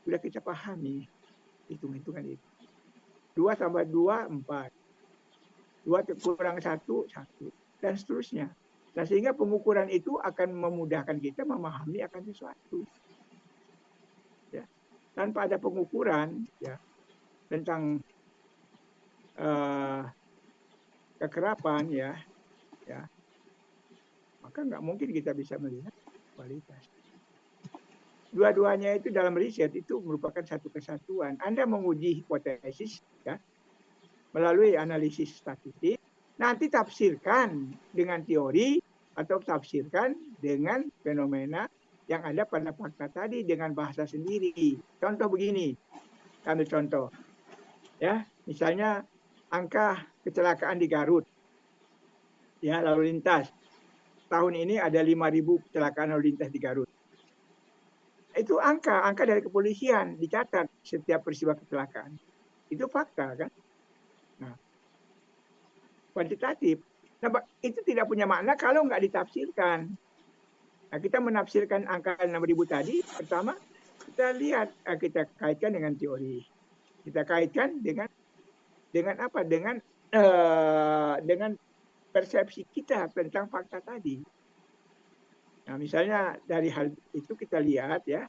sudah kita pahami hitung-hitungan itu. 2 tambah 2, 4. 2 kurang 1, 1. Dan seterusnya. Nah, sehingga pengukuran itu akan memudahkan kita memahami akan sesuatu. Ya. Tanpa ada pengukuran ya tentang kekerapan ya, maka nggak mungkin kita bisa melihat kualitas. Dua-duanya itu dalam riset itu merupakan satu kesatuan. Anda menguji hipotesis ya, melalui analisis statistik, nanti tafsirkan dengan teori atau tafsirkan dengan fenomena yang ada pada fakta tadi dengan bahasa sendiri. Contoh begini, ambil contoh. Ya, misalnya angka kecelakaan di Garut. Ya, lalu lintas. Tahun ini ada 5.000 kecelakaan lalu lintas di Garut. Itu angka dari kepolisian dicatat setiap peristiwa kecelakaan. Itu fakta kan? Nah, kuantitatif. Nah, itu tidak punya makna kalau nggak ditafsirkan. Nah, kita menafsirkan angka 6.000 tadi, pertama kita lihat, kita kaitkan dengan teori. Kita kaitkan dengan apa? Dengan persepsi kita tentang fakta tadi. Nah, misalnya dari hal itu kita lihat ya,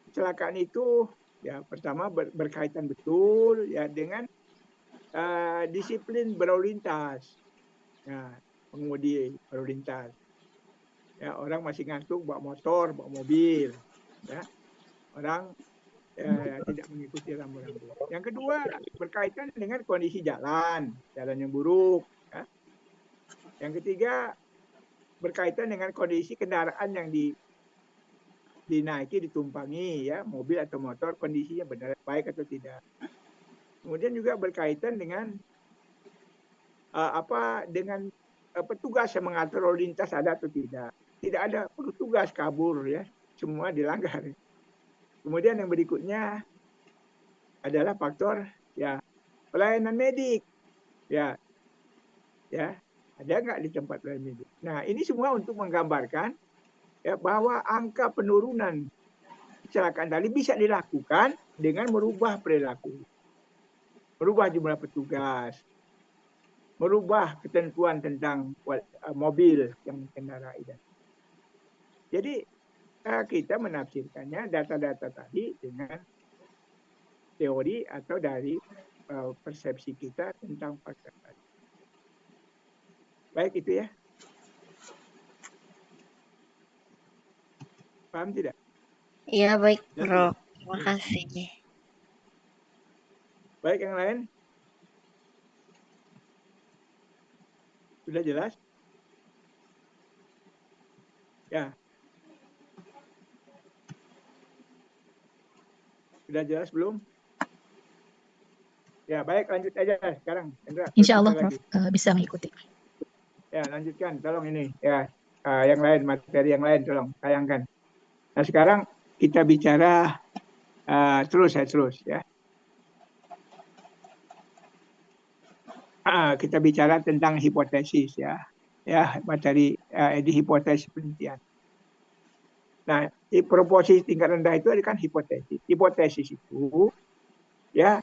kecelakaan itu ya pertama berkaitan betul ya dengan disiplin berlalu lintas. Nah, pengemudi berlalu lintas. Ya, orang masih ngantuk bawa motor, bawa mobil. Ya. Orang tidak mengikuti rambu-rambu. Yang kedua berkaitan dengan kondisi jalan yang buruk. Ya. Yang ketiga berkaitan dengan kondisi kendaraan yang dinaiki, ditumpangi, ya mobil atau motor, kondisinya benar baik atau tidak. Kemudian juga berkaitan dengan dengan petugas yang mengatur lalu lintas ada atau tidak. Tidak ada petugas kabur ya, semua dilanggar. Kemudian yang berikutnya adalah faktor ya pelayanan medik, ya ada nggak di tempat pelayanan medik. Nah ini semua untuk menggambarkan ya bahwa angka penurunan kecelakaan tadi bisa dilakukan dengan merubah perilaku, merubah jumlah petugas, merubah ketentuan tentang mobil yang mengendarai. Jadi kita menafsirkannya data-data tadi dengan teori atau dari persepsi kita tentang fakta tadi. Baik itu ya. Paham tidak? Iya, baik, Bro. Terima kasih. Baik, yang lain? Sudah jelas? Ya. Sudah jelas belum? Ya, baik, lanjut aja sekarang. Indra, Insya Allah, Prof, bisa mengikuti. Ya, lanjutkan. Tolong ini. Ya, yang lain, materi yang lain, tolong tayangkan. Nah, sekarang kita bicara terus ya. Kita bicara tentang hipotesis ya. Ya, materi di hipotesis penelitian. Nah, proporsi tingkat rendah itu kan hipotesis. Hipotesis itu ya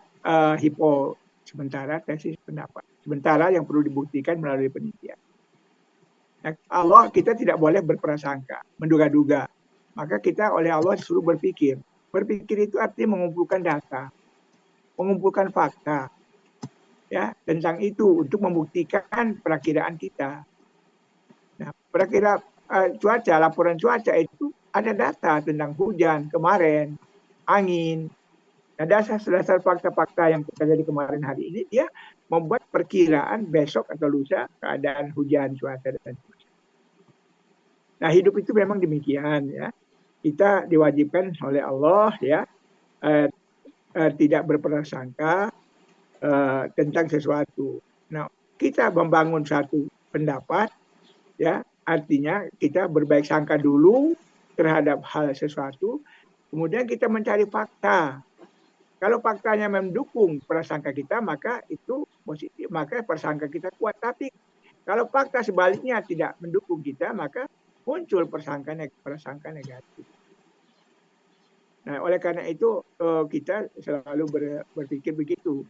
sementara tesis pendapat. Sementara yang perlu dibuktikan melalui penelitian. Nah, Allah kita tidak boleh berprasangka, menduga-duga, maka kita oleh Allah disuruh berpikir. Berpikir itu artinya mengumpulkan data, mengumpulkan fakta, ya, tentang itu untuk membuktikan perakiraan kita. Nah, cuaca, laporan cuaca itu ada data tentang hujan kemarin, angin. Nah, dasar fakta-fakta yang terjadi kemarin hari ini, dia membuat perkiraan besok atau lusa keadaan hujan, cuaca, dan sebagainya. Nah, hidup itu memang demikian, ya. Kita diwajibkan oleh Allah, ya, tidak berprasangka tentang sesuatu. Nah, kita membangun satu pendapat, ya, artinya kita berbaik sangka dulu terhadap hal sesuatu, kemudian kita mencari fakta. Kalau faktanya mendukung prasangka kita, maka itu positif, maka prasangka kita kuat. Tapi kalau fakta sebaliknya tidak mendukung kita, maka muncul prasangka negatif. Nah, oleh karena itu kita selalu berpikir begitu.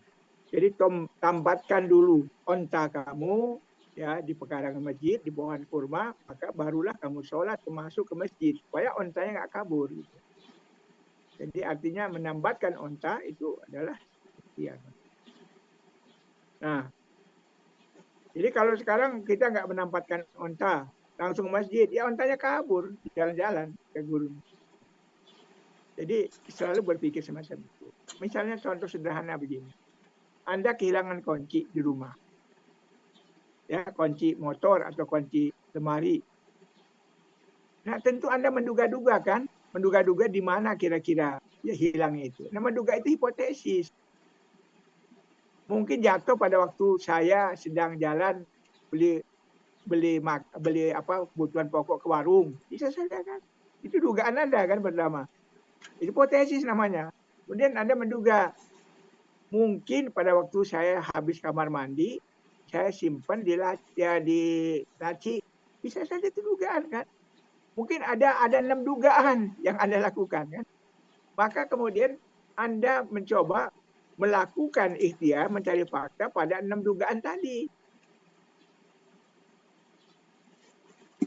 Jadi tambatkan dulu onta kamu, ya, di pekarangan masjid, di pohon kurma, maka barulah kamu sholat masuk ke masjid supaya ontanya nggak kabur. Gitu. Jadi artinya menambatkan onta itu adalah ikhtiar. Nah, jadi kalau sekarang kita nggak menempatkan onta, langsung ke masjid, ya ontanya kabur, jalan-jalan ke guru. Jadi selalu berpikir semacam itu. Misalnya contoh sederhana begini. Anda kehilangan kunci di rumah. Ya, kunci motor atau kunci lemari. Nah, tentu Anda menduga-duga kan? Menduga-duga di mana kira-kira ya hilangnya itu. Nah, menduga itu hipotesis. Mungkin jatuh pada waktu saya sedang jalan beli kebutuhan pokok ke warung. Bisa saja kan? Itu dugaan Anda kan pertama. Hipotesis namanya. Kemudian Anda menduga mungkin pada waktu saya habis kamar mandi, saya simpan di laci. Bisa saja itu dugaan kan? Mungkin ada 6 dugaan yang Anda lakukan kan. Maka kemudian Anda mencoba melakukan ikhtiar mencari fakta pada 6 dugaan tadi.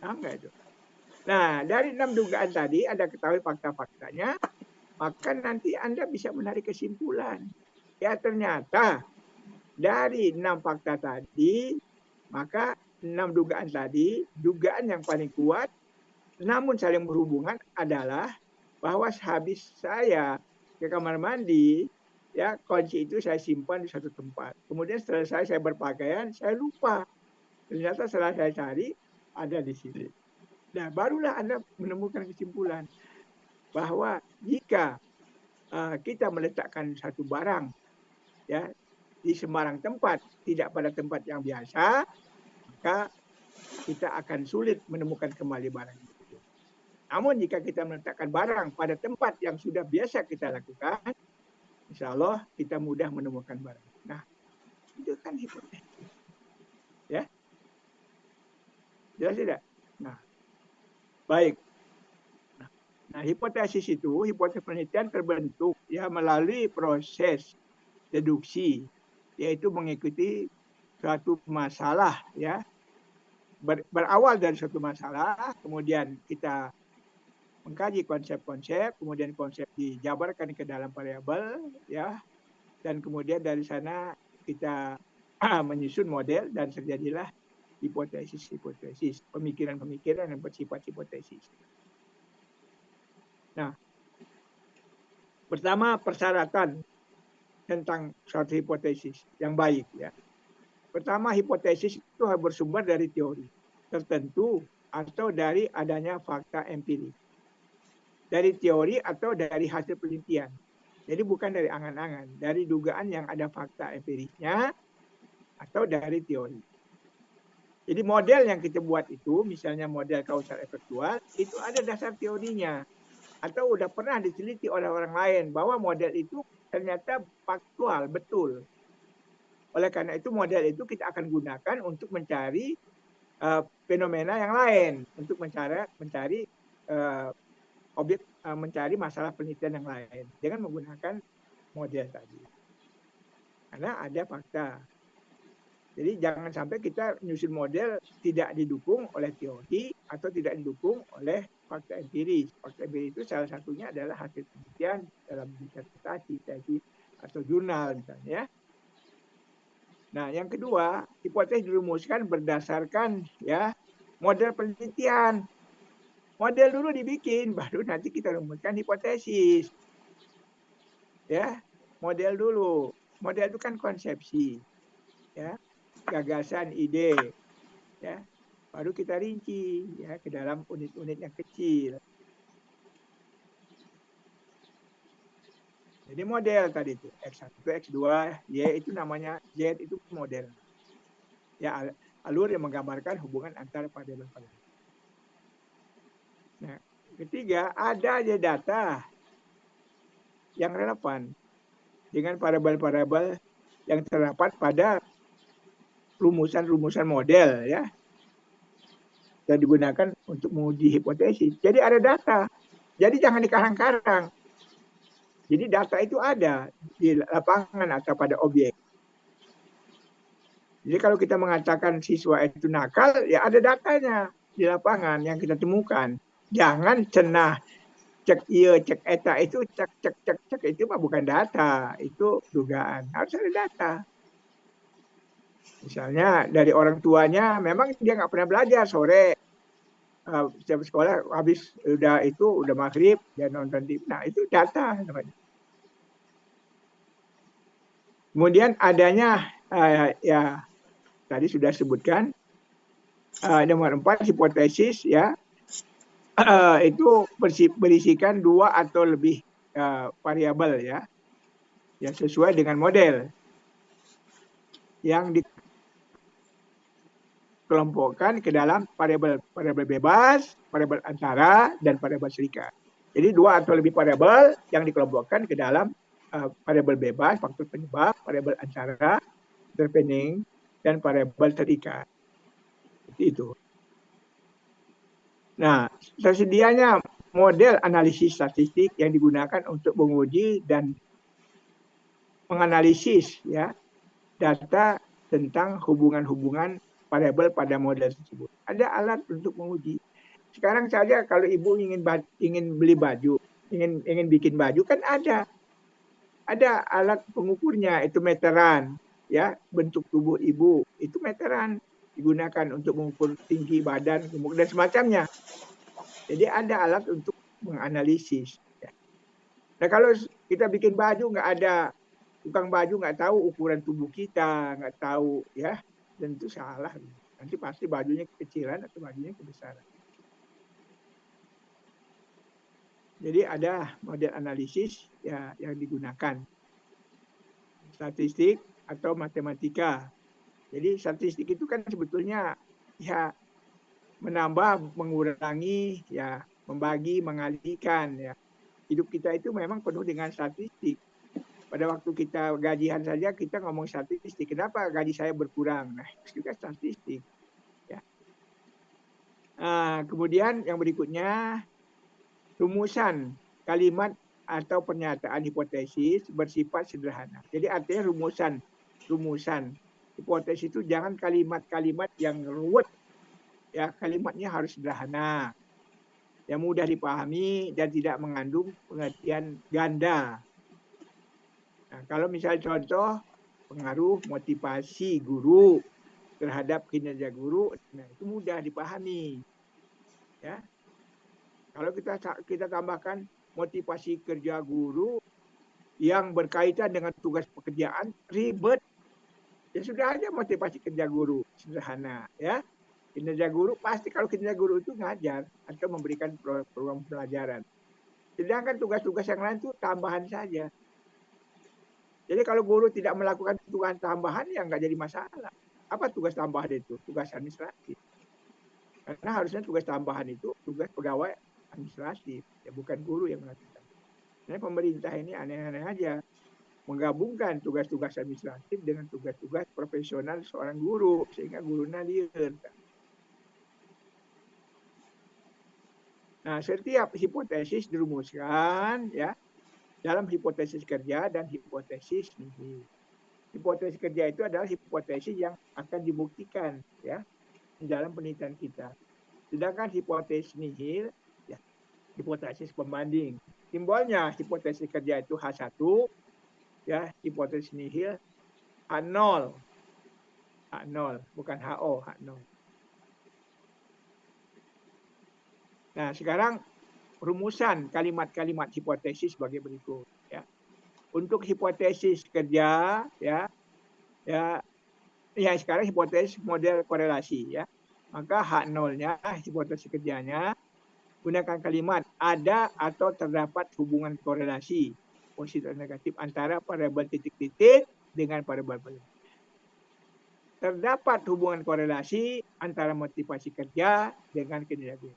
Enggak itu. Nah, dari 6 dugaan tadi Anda ketahui fakta-faktanya, maka nanti Anda bisa menarik kesimpulan. Ya, ternyata dari 6 fakta tadi, maka 6 dugaan tadi, dugaan yang paling kuat namun saling berhubungan adalah bahwa habis saya ke kamar mandi, ya, kunci itu saya simpan di satu tempat. Kemudian setelah saya berpakaian, saya lupa. Ternyata setelah saya cari, ada di sini. Nah, barulah Anda menemukan kesimpulan bahwa jika kita meletakkan satu barang, ya, di sembarang tempat, tidak pada tempat yang biasa, maka kita akan sulit menemukan kembali barang itu. Namun jika kita meletakkan barang pada tempat yang sudah biasa kita lakukan, insya Allah kita mudah menemukan barang. Nah, itu kan hipotesis. Ya, jelas tidak? Nah, baik. Nah, hipotesis itu, hipotesis penelitian terbentuk ya melalui proses deduksi, yaitu mengikuti suatu masalah, ya, berawal dari suatu masalah, kemudian kita mengkaji konsep-konsep, kemudian konsep dijabarkan ke dalam variabel, ya, dan kemudian dari sana kita menyusun model dan terjadilah hipotesis, pemikiran-pemikiran yang bersifat hipotesis. Nah, pertama persyaratan tentang suatu hipotesis yang baik, ya. Pertama, hipotesis itu harus bersumber dari teori tertentu atau dari adanya fakta empirik. Dari teori atau dari hasil penelitian. Jadi bukan dari angan-angan, dari dugaan yang ada fakta empiriknya atau dari teori. Jadi model yang kita buat itu, misalnya model kausal efektual, itu ada dasar teorinya. Atau udah pernah diteliti oleh orang lain bahwa model itu ternyata faktual, betul. Oleh karena itu model itu kita akan gunakan untuk mencari fenomena yang lain, untuk mencari objek, mencari masalah penelitian yang lain dengan menggunakan model tadi. Karena ada fakta. Jadi jangan sampai kita nyusun model tidak didukung oleh teori atau tidak didukung oleh fakta empiris. Fakta empiris itu salah satunya adalah hasil penelitian dalam disertasi, tesis, atau jurnal misalnya. Nah, yang kedua, hipotesis dirumuskan berdasarkan ya model penelitian. Model dulu dibikin, baru nanti kita rumuskan hipotesis. Ya, model dulu. Model itu kan konsepsi, ya, gagasan, ide, ya. Baru kita rinci ya ke dalam unit-unit yang kecil. Jadi model tadi itu X1, X2, Y itu namanya Z itu model. Ya, alur yang menggambarkan hubungan antara variabel-variabel. Nah, ketiga, ada aja data yang relevan dengan variabel-variabel yang terdapat pada rumusan-rumusan model ya yang digunakan untuk menguji hipotesis. Jadi ada data. Jadi jangan dikarang-karang. Jadi data itu ada di lapangan atau pada objek. Jadi kalau kita mengatakan siswa itu nakal, ya ada datanya di lapangan yang kita temukan. Jangan cenah cek iya, cek eta itu cek itu mah bukan data, itu dugaan. Harus ada data. Misalnya dari orang tuanya, memang dia nggak pernah belajar sore. Setiap sekolah habis udah maghrib dia nonton TV. Nah itu data namanya. Kemudian adanya ya tadi sudah sebutkan nomor 4 hipotesis ya itu berisikan 2 atau lebih variabel ya yang sesuai dengan model yang dikelompokkan ke dalam variabel bebas, variabel antara, dan variabel serikat. Jadi 2 atau lebih variabel yang dikelompokkan ke dalam variabel bebas, faktor penyebab, variabel antara, intervening, dan variabel terikat. Seperti itu. Nah, tersedianya model analisis statistik yang digunakan untuk menguji dan menganalisis ya data tentang hubungan-hubungan variabel pada model tersebut. Ada alat untuk menguji. Sekarang saja kalau ibu ingin beli baju, ingin bikin baju kan ada alat pengukurnya, itu meteran ya, bentuk tubuh ibu itu meteran digunakan untuk mengukur tinggi badan dan semacamnya. Jadi ada alat untuk menganalisis ya. Nah kalau kita bikin baju nggak ada tukang baju, nggak tahu ukuran tubuh kita, nggak tahu ya, tentu salah. Nanti pasti bajunya kekecilan atau bajunya kebesaran. Jadi ada model analisis ya yang digunakan. Statistik atau matematika. Jadi statistik itu kan sebetulnya ya menambah, mengurangi, ya membagi, mengalihkan ya. Hidup kita itu memang penuh dengan statistik. Pada waktu kita gajian saja kita ngomong statistik. Kenapa gaji saya berkurang? Nah, itu juga statistik. Ya. Kemudian yang berikutnya rumusan kalimat atau pernyataan hipotesis bersifat sederhana. Jadi artinya rumusan hipotesis itu jangan kalimat-kalimat yang ruwet. Ya, kalimatnya harus sederhana, yang mudah dipahami dan tidak mengandung pengertian ganda. Nah, kalau misalnya contoh pengaruh motivasi guru terhadap kinerja guru, nah itu mudah dipahami. Ya, kalau kita tambahkan motivasi kerja guru yang berkaitan dengan tugas pekerjaan ribet, ya sudah aja motivasi kerja guru sederhana, ya. Kinerja guru pasti kalau kinerja guru itu ngajar atau memberikan program pelajaran. Sedangkan tugas-tugas yang lain itu tambahan saja. Jadi kalau guru tidak melakukan tugas tambahan ya nggak jadi masalah. Apa tugas tambahan itu? Tugas administratif. Karena harusnya tugas tambahan itu tugas pegawai administratif, ya bukan guru yang melakukan. Nah, pemerintah ini aneh-aneh aja menggabungkan tugas-tugas administratif dengan tugas-tugas profesional seorang guru sehingga gurunya liar. Nah, setiap hipotesis dirumuskan ya dalam hipotesis kerja dan hipotesis nihil. Hipotesis kerja itu adalah hipotesis yang akan dibuktikan ya di dalam penelitian kita. Sedangkan hipotesis nihil ya hipotesis pembanding. Simbolnya hipotesis kerja itu H1, ya, hipotesis nihil H0. H0, bukan HO, H0. Nah, sekarang rumusan kalimat-kalimat hipotesis sebagai berikut, ya. Untuk hipotesis kerja, ya sekarang hipotesis model korelasi, ya. Maka H0-nya, hipotesis kerjanya, gunakan kalimat ada atau terdapat hubungan korelasi positif dan negatif antara variabel titik-titik dengan variabel variabel. Terdapat hubungan korelasi antara motivasi kerja dengan kinerja guru.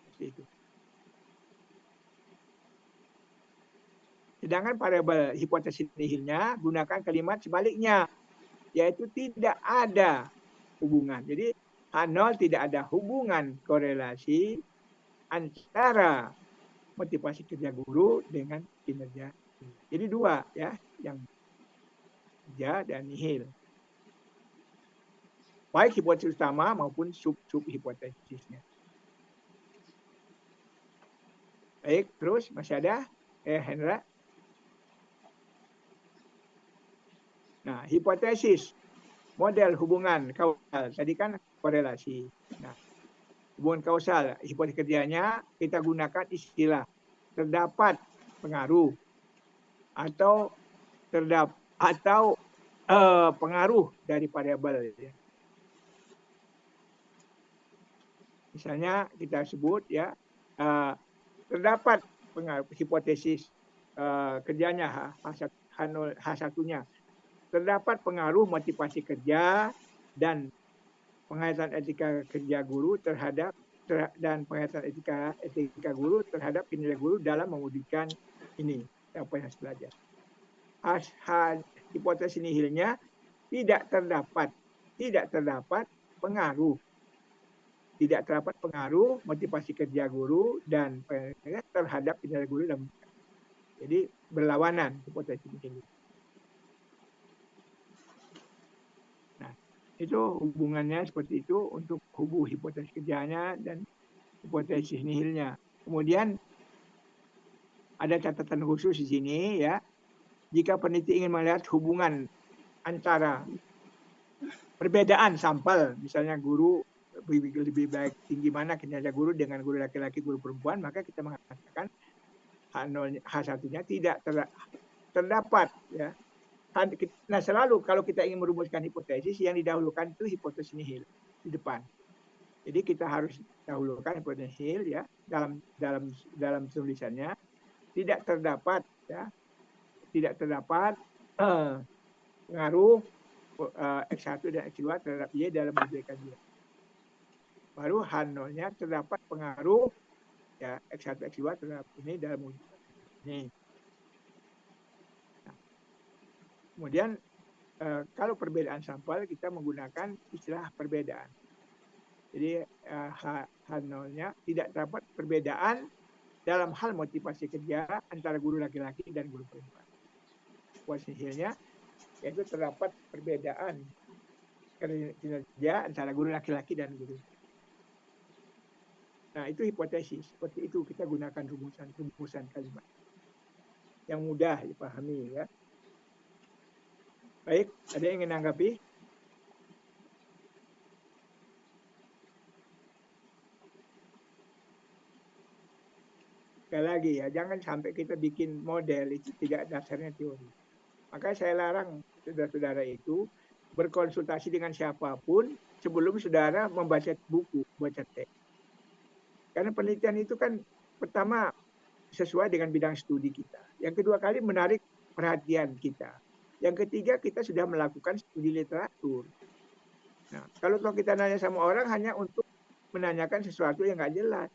Seperti itu. Sedangkan variabel hipotesis nihilnya gunakan kalimat sebaliknya, yaitu tidak ada hubungan. Jadi H0 tidak ada hubungan korelasi antara motivasi kerja guru dengan kinerja. Jadi dua, ya, yang kerja dan nihil. Baik hipotesis utama maupun sub hipotesisnya. Baik, terus masih ada Hendra? Nah, hipotesis model hubungan kausal tadi kan korelasi. Nah, hubungan kausal hipotesis kerjanya kita gunakan istilah terdapat pengaruh atau pengaruh dari variabel. Misalnya kita sebut, ya, terdapat pengaruh hipotesis kerjanya H1-nya. Terdapat pengaruh motivasi kerja dan penghayatan etika kerja guru dan penghayatan etika guru terhadap kinerja guru dalam mewujudkan ini apa yang harus belajar. Hipotesis nihilnya tidak terdapat pengaruh motivasi kerja guru dan terhadap kinerja guru dalam. Jadi berlawanan hipotesis nihil. Nah, itu hubungannya seperti itu untuk hipotesis kerjanya dan hipotesis nihilnya. Kemudian ada catatan khusus di sini, ya. Jika peneliti ingin melihat hubungan antara perbedaan sampel, misalnya guru lebih baik tinggi mana kinerja guru dengan guru laki-laki, guru perempuan, maka kita mengatakan H1-nya tidak terdapat, ya. Nah, selalu kalau kita ingin merumuskan hipotesis, yang didahulukan itu hipotesis nihil di depan. Jadi kita harus dahulukan hipotesis nihil, ya, dalam tulisannya. Tidak terdapat pengaruh X1 dan X2 terhadap Y dalam memberikan Y. Baru H0-nya terdapat pengaruh, ya, X1 X2 terhadap ini dalam memberikan ini. Nah, kemudian kalau perbedaan sampel kita menggunakan istilah perbedaan. Jadi H0-nya tidak terdapat perbedaan dalam hal motivasi kerja antara guru laki-laki dan guru perempuan. Posisinya yaitu terdapat perbedaan kinerja antara guru laki-laki dan guru. Nah, itu hipotesis. Seperti itu kita gunakan rumusan kalimat yang mudah dipahami, ya. Baik, ada yang ingin menanggapi? Sekali lagi, ya, jangan sampai kita bikin model itu tidak dasarnya teori. Maka saya larang saudara-saudara itu berkonsultasi dengan siapapun sebelum saudara membaca buku, baca teks. Karena penelitian itu kan pertama sesuai dengan bidang studi kita. Yang kedua kali menarik perhatian kita. Yang ketiga kita sudah melakukan studi literatur. Nah, kalau kita nanya sama orang hanya untuk menanyakan sesuatu yang nggak jelas.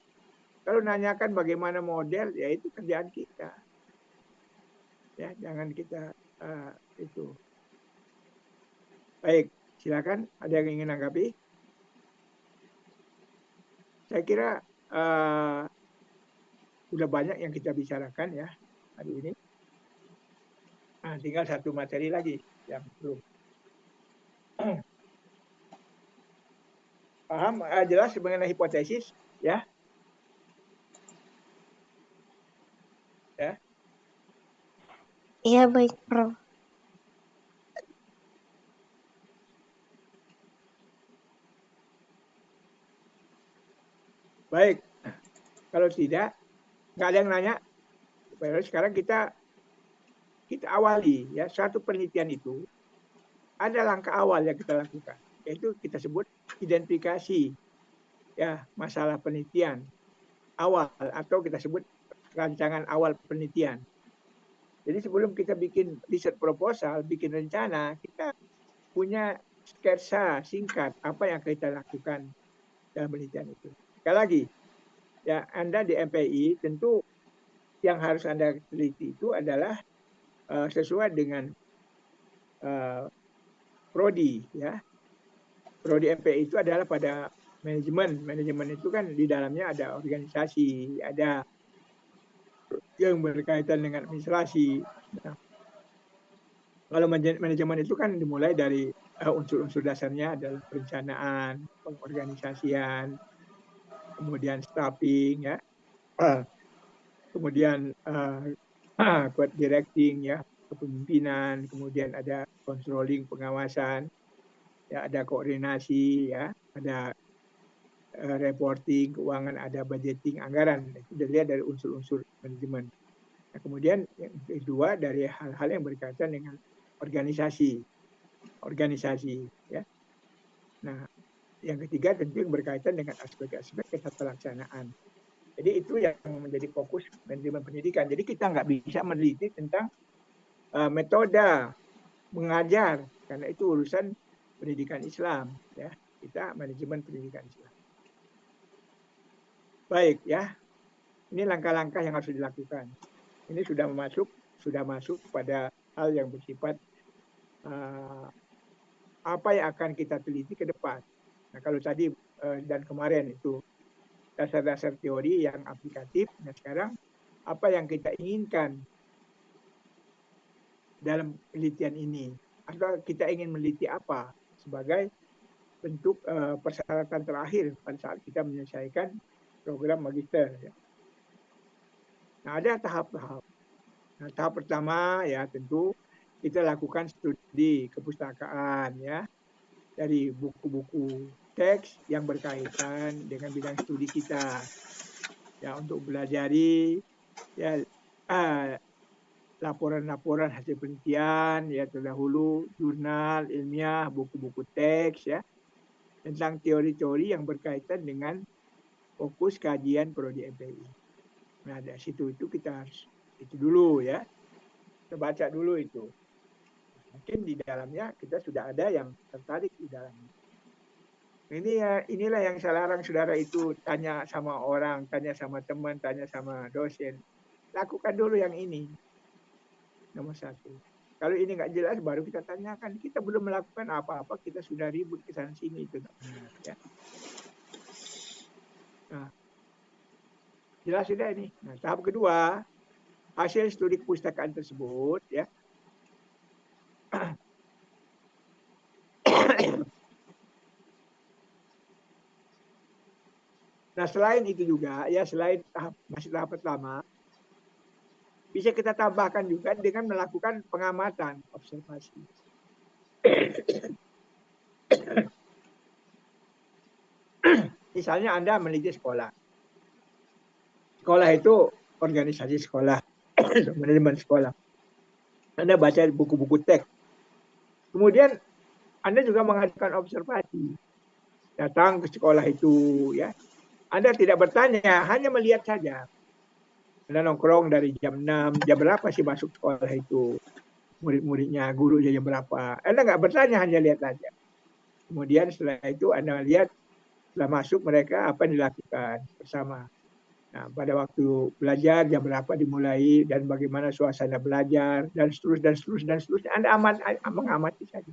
Kalau nanyakan bagaimana model, ya itu kerjaan kita. Ya, jangan kita itu. Baik, silakan. Ada yang ingin menanggapi? Saya kira sudah banyak yang kita bicarakan, ya, hari ini. Nah, tinggal satu materi lagi yang belum. Paham? Jelas mengenai hipotesis, ya? Iya, baik, Prof. Baik, kalau tidak, nggak ada yang nanya. Sekarang kita awali ya, satu penelitian itu ada langkah awal yang kita lakukan, yaitu kita sebut identifikasi ya masalah penelitian awal atau kita sebut rancangan awal penelitian. Jadi sebelum kita bikin riset proposal, bikin rencana, kita punya sketsa singkat apa yang kita lakukan dalam penelitian itu. Sekali lagi, ya Anda di MPI tentu yang harus Anda teliti itu adalah sesuai dengan prodi ya. Prodi MPI itu adalah pada manajemen. Manajemen itu kan di dalamnya ada organisasi, ada yang berkaitan dengan administrasi. Nah, kalau manajemen itu kan dimulai dari unsur-unsur dasarnya adalah perencanaan, pengorganisasian, kemudian staffing ya, kemudian directing ya, kepemimpinan, kemudian ada controlling pengawasan, ya ada koordinasi ya, ada reporting keuangan, ada budgeting anggaran. Itu dilihat dari unsur-unsur manajemen. Nah, kemudian yang kedua dari hal-hal yang berkaitan dengan organisasi ya. Nah, yang ketiga tentu yang berkaitan dengan aspek-aspek ketata pelaksanaan. Jadi itu yang menjadi fokus manajemen pendidikan. Jadi kita nggak bisa meneliti tentang metode mengajar karena itu urusan pendidikan Islam ya. Kita manajemen pendidikan Islam. Baik ya. Ini langkah-langkah yang harus dilakukan. Ini sudah masuk pada hal yang bersifat apa yang akan kita teliti ke depan. Nah, kalau tadi dan kemarin itu dasar-dasar teori yang aplikatif, nah sekarang apa yang kita inginkan dalam penelitian ini, atau kita ingin meneliti apa sebagai bentuk persyaratan terakhir pada saat kita menyelesaikan program magister. Ya. Nah, ada tahap-tahap. Nah, tahap pertama ya tentu kita lakukan studi kepustakaan ya dari buku-buku teks yang berkaitan dengan bidang studi kita ya untuk belajari ya laporan-laporan hasil penelitian ya terdahulu, jurnal ilmiah, buku-buku teks ya tentang teori-teori yang berkaitan dengan fokus kajian prodi MPI. Nah dari situ itu kita harus itu dulu ya, kita baca dulu itu. Mungkin di dalamnya kita sudah ada yang tertarik di dalamnya. Ini ya inilah yang saya larang saudara itu tanya sama orang, tanya sama teman, tanya sama dosen. Lakukan dulu yang ini. Nomor satu. Kalau ini nggak jelas baru kita tanyakan. Kita belum melakukan apa-apa, kita sudah ribut ke sana sini itu nggak benar. Ya. Nah, jelas sudah ini. Nah, tahap kedua, hasil studi kepustakaan tersebut ya. Nah, selain itu juga ya selain masih tahap pertama, bisa kita tambahkan juga dengan melakukan pengamatan, observasi. Misalnya Anda meneliti sekolah. Sekolah itu organisasi sekolah, manajemen sekolah. Anda baca buku-buku teks. Kemudian Anda juga mengadakan observasi. Datang ke sekolah itu ya. Anda tidak bertanya, hanya melihat saja. Anda nongkrong dari jam 6, jam berapa sih masuk sekolah itu? Murid-muridnya, gurunya jam berapa? Anda nggak bertanya, hanya lihat saja. Kemudian setelah itu Anda lihat, setelah masuk mereka apa yang dilakukan bersama. Nah, pada waktu belajar jam berapa dimulai dan bagaimana suasana belajar dan seterusnya. Anda mengamati saja.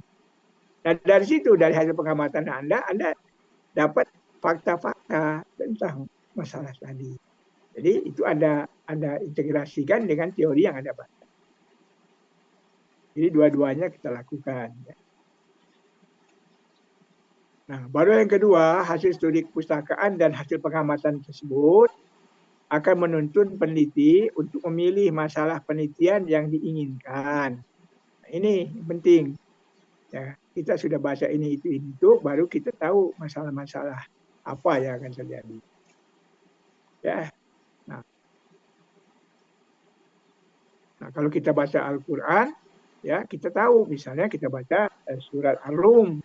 Nah, dari situ, dari hasil pengamatan Anda dapat fakta-fakta tentang masalah tadi. Jadi itu Anda integrasikan dengan teori yang Anda baca. Jadi dua-duanya kita lakukan. Nah, baru yang kedua, hasil studi kepustakaan dan hasil pengamatan tersebut akan menuntun peneliti untuk memilih masalah penelitian yang diinginkan. Nah, ini penting. Ya, kita sudah baca ini itu, baru kita tahu masalah-masalah apa yang akan terjadi. Ya, nah kalau kita baca Al-Quran, ya kita tahu, misalnya kita baca surat Ar-Rum.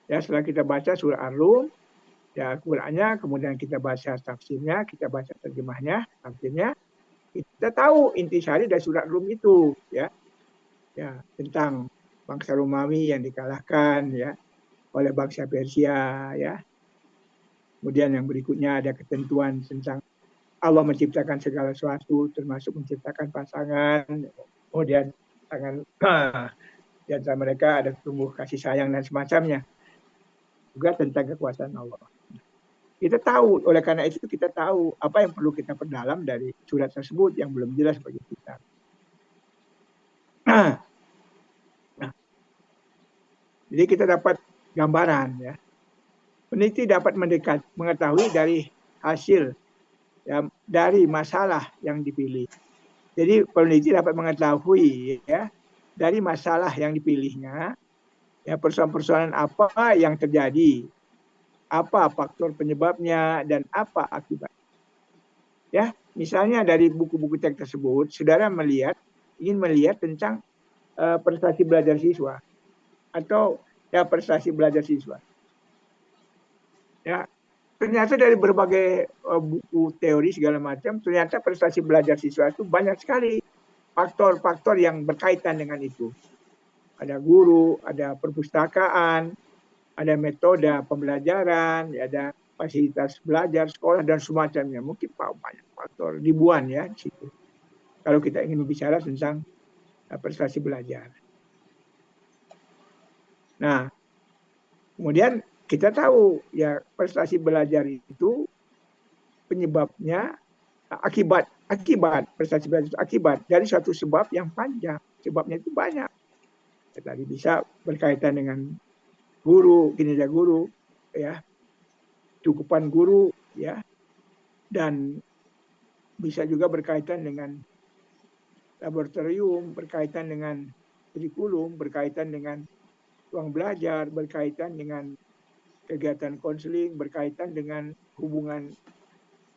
Ya, setelah kita baca surat Ar-Rum, ya Al-Qurannya, kemudian kita baca tafsirnya, kita baca terjemahnya, tafsirnya, kita tahu intisari dari surat Rum itu, ya tentang bangsa Romawi yang dikalahkan, ya oleh bangsa Persia, ya. Kemudian yang berikutnya ada ketentuan tentang Allah menciptakan segala sesuatu, termasuk menciptakan pasangan. Kemudian di antara mereka ada tumbuh kasih sayang dan semacamnya. Juga tentang kekuasaan Allah. Kita tahu, oleh karena itu kita tahu apa yang perlu kita perdalam dari surat tersebut yang belum jelas bagi kita. Nah, jadi kita dapat gambaran, ya. Peneliti dapat mengetahui dari hasil, ya, dari masalah yang dipilih. Jadi peneliti dapat mengetahui, ya, dari masalah yang dipilihnya, ya, persoalan-persoalan apa yang terjadi, apa faktor penyebabnya dan apa akibat. Ya, misalnya dari buku-buku teks tersebut, saudara ingin melihat tentang prestasi belajar siswa atau ya prestasi belajar siswa. Ya, ternyata dari berbagai buku teori segala macam, ternyata prestasi belajar siswa itu banyak sekali faktor-faktor yang berkaitan dengan itu. Ada guru, ada perpustakaan, ada metode pembelajaran, ada fasilitas belajar, sekolah dan semacamnya. Mungkin banyak faktor, ribuan ya di situ. Kalau kita ingin berbicara tentang prestasi belajar. Nah, kemudian kita tahu ya prestasi belajar itu penyebabnya akibat prestasi belajar itu akibat dari suatu sebab yang panjang. Sebabnya itu banyak. Tadi bisa berkaitan dengan guru, kinerja guru, ya, cukupan guru, ya, dan bisa juga berkaitan dengan laboratorium, berkaitan dengan kurikulum, berkaitan dengan ruang belajar, berkaitan dengan kegiatan konseling, berkaitan dengan hubungan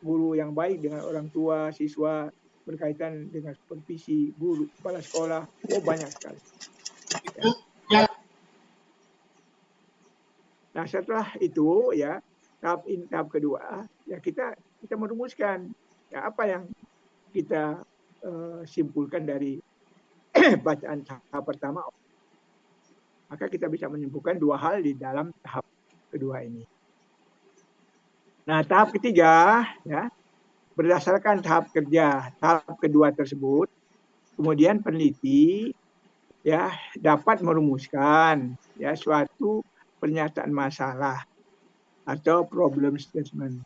guru yang baik dengan orang tua, siswa, berkaitan dengan supervisi guru, kepala sekolah, banyak sekali. Ya. Nah setelah itu ya tahap kedua ya kita merumuskan ya apa yang kita simpulkan dari bacaan tahap pertama, maka kita bisa menyimpulkan dua hal di dalam tahap kedua ini. Nah tahap ketiga ya berdasarkan tahap kerja tahap kedua tersebut, kemudian peneliti ya dapat merumuskan ya suatu pernyataan masalah atau problem statement.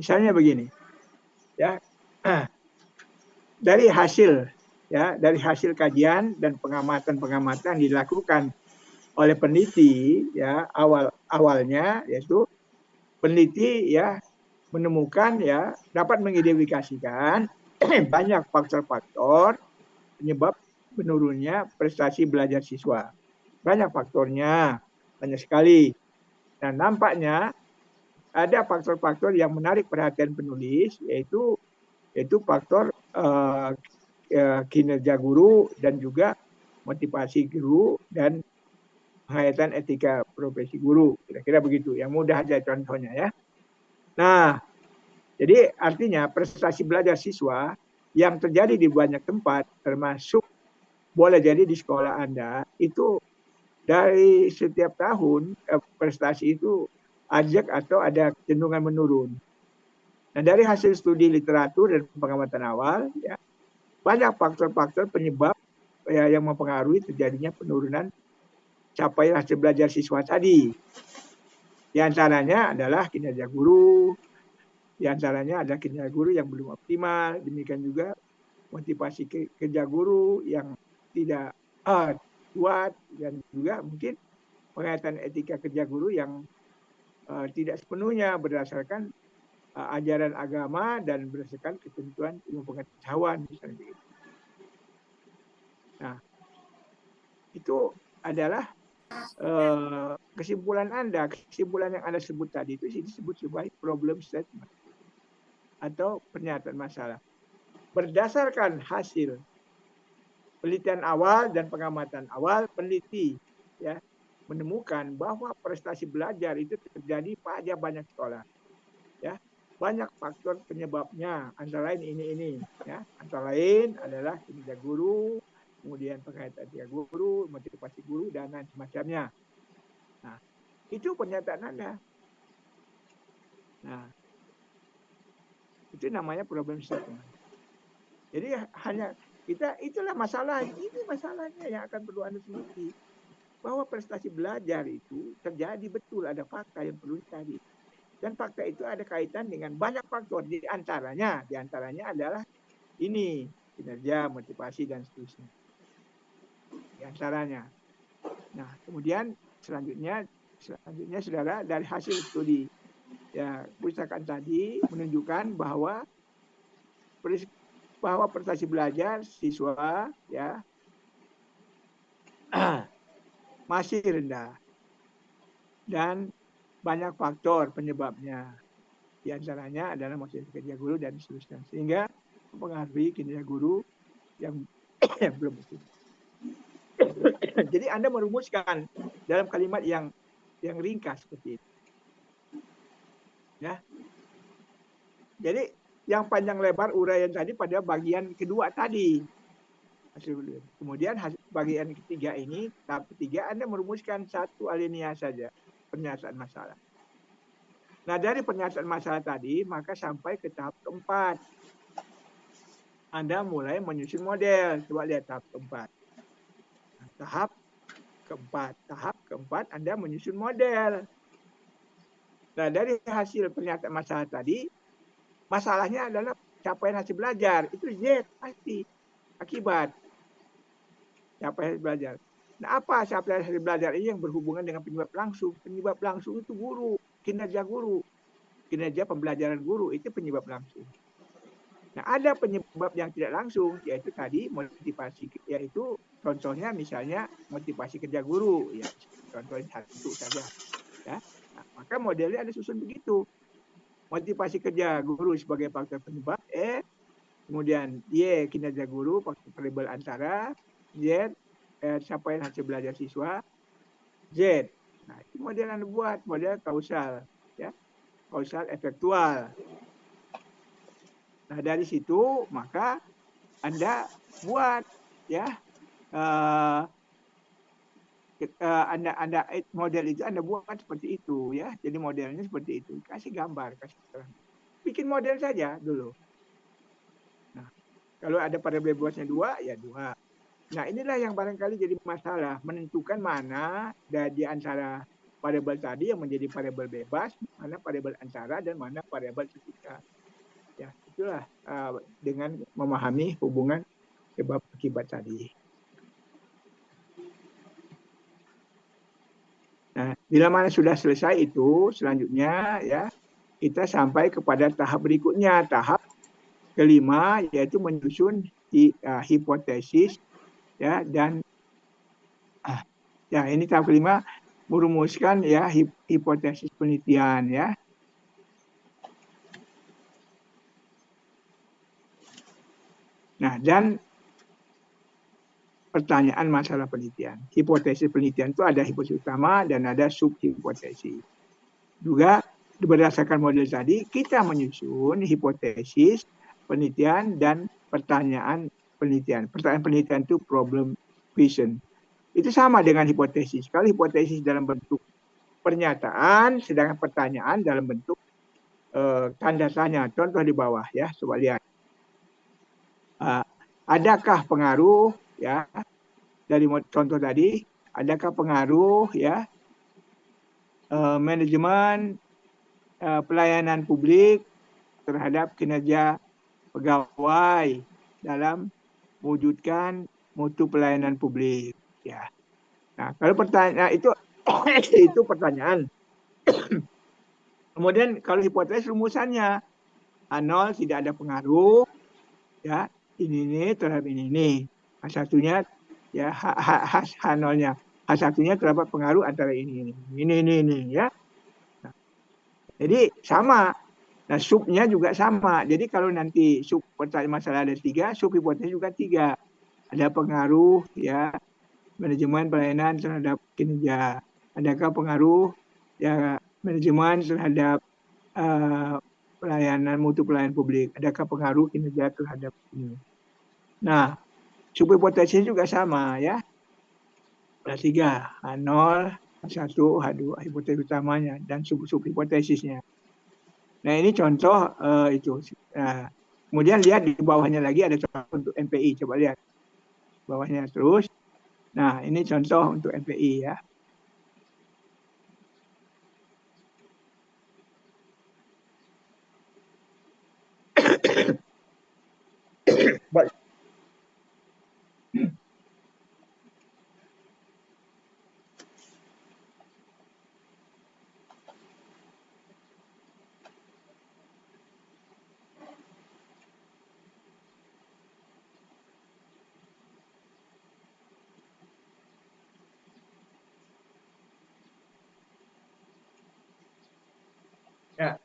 Misalnya begini, ya dari hasil kajian dan pengamatan dilakukan oleh peneliti ya awalnya yaitu peneliti ya menemukan ya dapat mengidentifikasikan banyak faktor-faktor penyebab menurunnya prestasi belajar siswa. Banyak faktornya, banyak sekali. Dan nampaknya ada faktor-faktor yang menarik perhatian penulis, yaitu faktor kinerja guru dan juga motivasi guru dan penghayatan etika profesi guru. Kira-kira begitu. Yang mudah aja contohnya ya. Nah, jadi artinya prestasi belajar siswa yang terjadi di banyak tempat, termasuk boleh jadi di sekolah Anda, itu dari setiap tahun prestasi itu ajak atau ada cenderungan menurun. Nah, dari hasil studi literatur dan pengamatan awal, ya, banyak faktor-faktor penyebab ya, yang mempengaruhi terjadinya penurunan capaian hasil belajar siswa tadi. Di antaranya adalah kinerja guru, di antaranya ada kinerja guru yang belum optimal, demikian juga motivasi kerja guru yang tidak kuat, dan juga mungkin penghayatan etika kerja guru yang tidak sepenuhnya berdasarkan ajaran agama dan berdasarkan ketentuan ilmu pengetahuan misalnya begitu. Nah, itu adalah kesimpulan Anda. Kesimpulan yang Anda sebut tadi itu disebut sebagai problem statement atau pernyataan masalah. Berdasarkan hasil penelitian awal dan pengamatan awal, peneliti ya menemukan bahwa prestasi belajar itu terjadi pada banyak sekolah. Ya, banyak faktor penyebabnya, antara lain ini ya. Antara lain adalah kinerja guru, kemudian pengkaitan tiga guru, motivasi guru dan lain semacamnya. Nah, itu pernyataan Anda. Nah, itu namanya problem statement. Jadi hanya kita itulah masalah, ini masalahnya yang akan perlu Anda teliti. Bahwa prestasi belajar itu terjadi betul, ada fakta yang perlu dicari. Dan fakta itu ada kaitan dengan banyak faktor, di antaranya adalah ini, kinerja, motivasi dan seterusnya. Di antaranya. Nah, kemudian selanjutnya Saudara, dari hasil studi ya pustakaan tadi menunjukkan bahwa prestasi belajar siswa ya masih rendah dan banyak faktor penyebabnya. Di antaranya adalah motivasi kerja guru dan seterusnya, sehingga mempengaruhi kinerja guru yang belum betul. Jadi Anda merumuskan dalam kalimat yang ringkas seperti itu. Ya. Jadi yang panjang lebar uraian tadi pada bagian kedua tadi. Kemudian bagian ketiga ini, tahap ketiga, Anda merumuskan satu alinea saja, pernyataan masalah. Nah, dari pernyataan masalah tadi, maka sampai ke tahap keempat. Anda mulai menyusun model. Coba lihat tahap keempat. Nah, tahap keempat Anda menyusun model. Nah, dari hasil pernyataan masalah tadi, masalahnya adalah capaian hasil belajar. Itu Z, pasti. Akibat capaian hasil belajar. Nah, apa capaian hasil belajar ini yang berhubungan dengan penyebab langsung? Penyebab langsung itu guru, kinerja guru. Kinerja pembelajaran guru itu penyebab langsung. Nah, ada penyebab yang tidak langsung, yaitu tadi motivasi, yaitu contohnya misalnya motivasi kerja guru. Ya, contohnya satu saja. Ya. Nah, maka modelnya ada susun begitu. Motivasi kerja guru sebagai faktor penyebab, kemudian Y, kinerja guru, variabel antara, Z, capaian hasil belajar siswa, Z. Nah, itu model yang dibuat, model kausal, ya, kausal efektual. Nah, dari situ maka Anda buat, ya, Anda model itu Anda buat seperti itu, ya. Jadi modelnya seperti itu. Kasih gambar, kasih terang. Bikin model saja dulu. Nah, kalau ada variabel bebasnya 2, ya 2. Nah, inilah yang barangkali jadi masalah, menentukan mana di antara variabel tadi yang menjadi variabel bebas, mana variabel antara dan mana variabel sekitar. Ya, itulah dengan memahami hubungan sebab akibat tadi. Nah, bila mana sudah selesai itu, selanjutnya ya kita sampai kepada tahap berikutnya, tahap kelima, yaitu menyusun hipotesis ya, dan ya ini tahap kelima, merumuskan ya hipotesis penelitian ya. Nah, dan pertanyaan masalah penelitian. Hipotesis penelitian itu ada hipotesis utama dan ada subhipotesis. Juga berdasarkan model tadi, kita menyusun hipotesis penelitian dan pertanyaan penelitian. Pertanyaan penelitian itu problem question. Itu sama dengan hipotesis. Kalau hipotesis dalam bentuk pernyataan, sedangkan pertanyaan dalam bentuk tanda tanya. Contoh di bawah ya, coba lihat. Adakah pengaruh ya dari contoh tadi? Adakah pengaruh ya manajemen pelayanan publik terhadap kinerja pegawai dalam mewujudkan mutu pelayanan publik ya. Nah, kalau pertanyaan itu itu pertanyaan. Kemudian kalau hipotesis rumusannya H0 tidak ada pengaruh, ya ini terhadap ini. H1-nya ya H0-nya. H1-nya terdapat pengaruh antara ini ya. Nah, jadi sama. Nah, subnya juga sama. Jadi kalau nanti sub pertanyaan masalah ada 3, sub hipotesis juga 3. Ada pengaruh ya manajemen pelayanan terhadap kinerja. Adakah pengaruh ya manajemen terhadap pelayanan mutu pelayanan publik? Adakah pengaruh kinerja terhadap ini? Nah, sub hipotesis juga sama ya. Ada 3, H0, H1, H2, hipotesis utamanya dan sub hipotesisnya. Nah, ini contoh itu. Nah, kemudian lihat di bawahnya lagi ada contoh untuk MPI. Coba lihat bawahnya terus. Nah, ini contoh untuk MPI ya. Baik. Ya.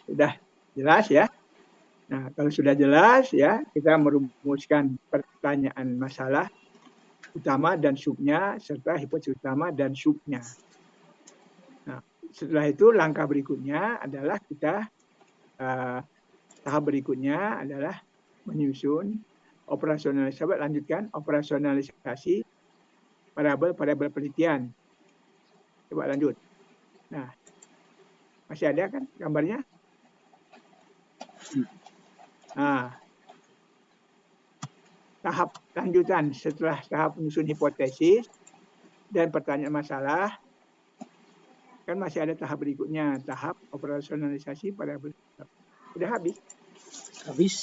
Sudah jelas ya. Nah, kalau sudah jelas ya, kita merumuskan pertanyaan masalah utama dan subnya serta hipotesis utama dan subnya. Nah, setelah itu langkah berikutnya adalah kita tahap berikutnya adalah menyusun operasionalisasi, lanjutkan operasionalisasi variabel penelitian. Coba lanjut. Nah, masih ada kan gambarnya? Nah, tahap lanjutan setelah tahap menyusun hipotesis dan pertanyaan masalah, kan masih ada tahap berikutnya, tahap operasionalisasi variabel. Sudah habis? Habis.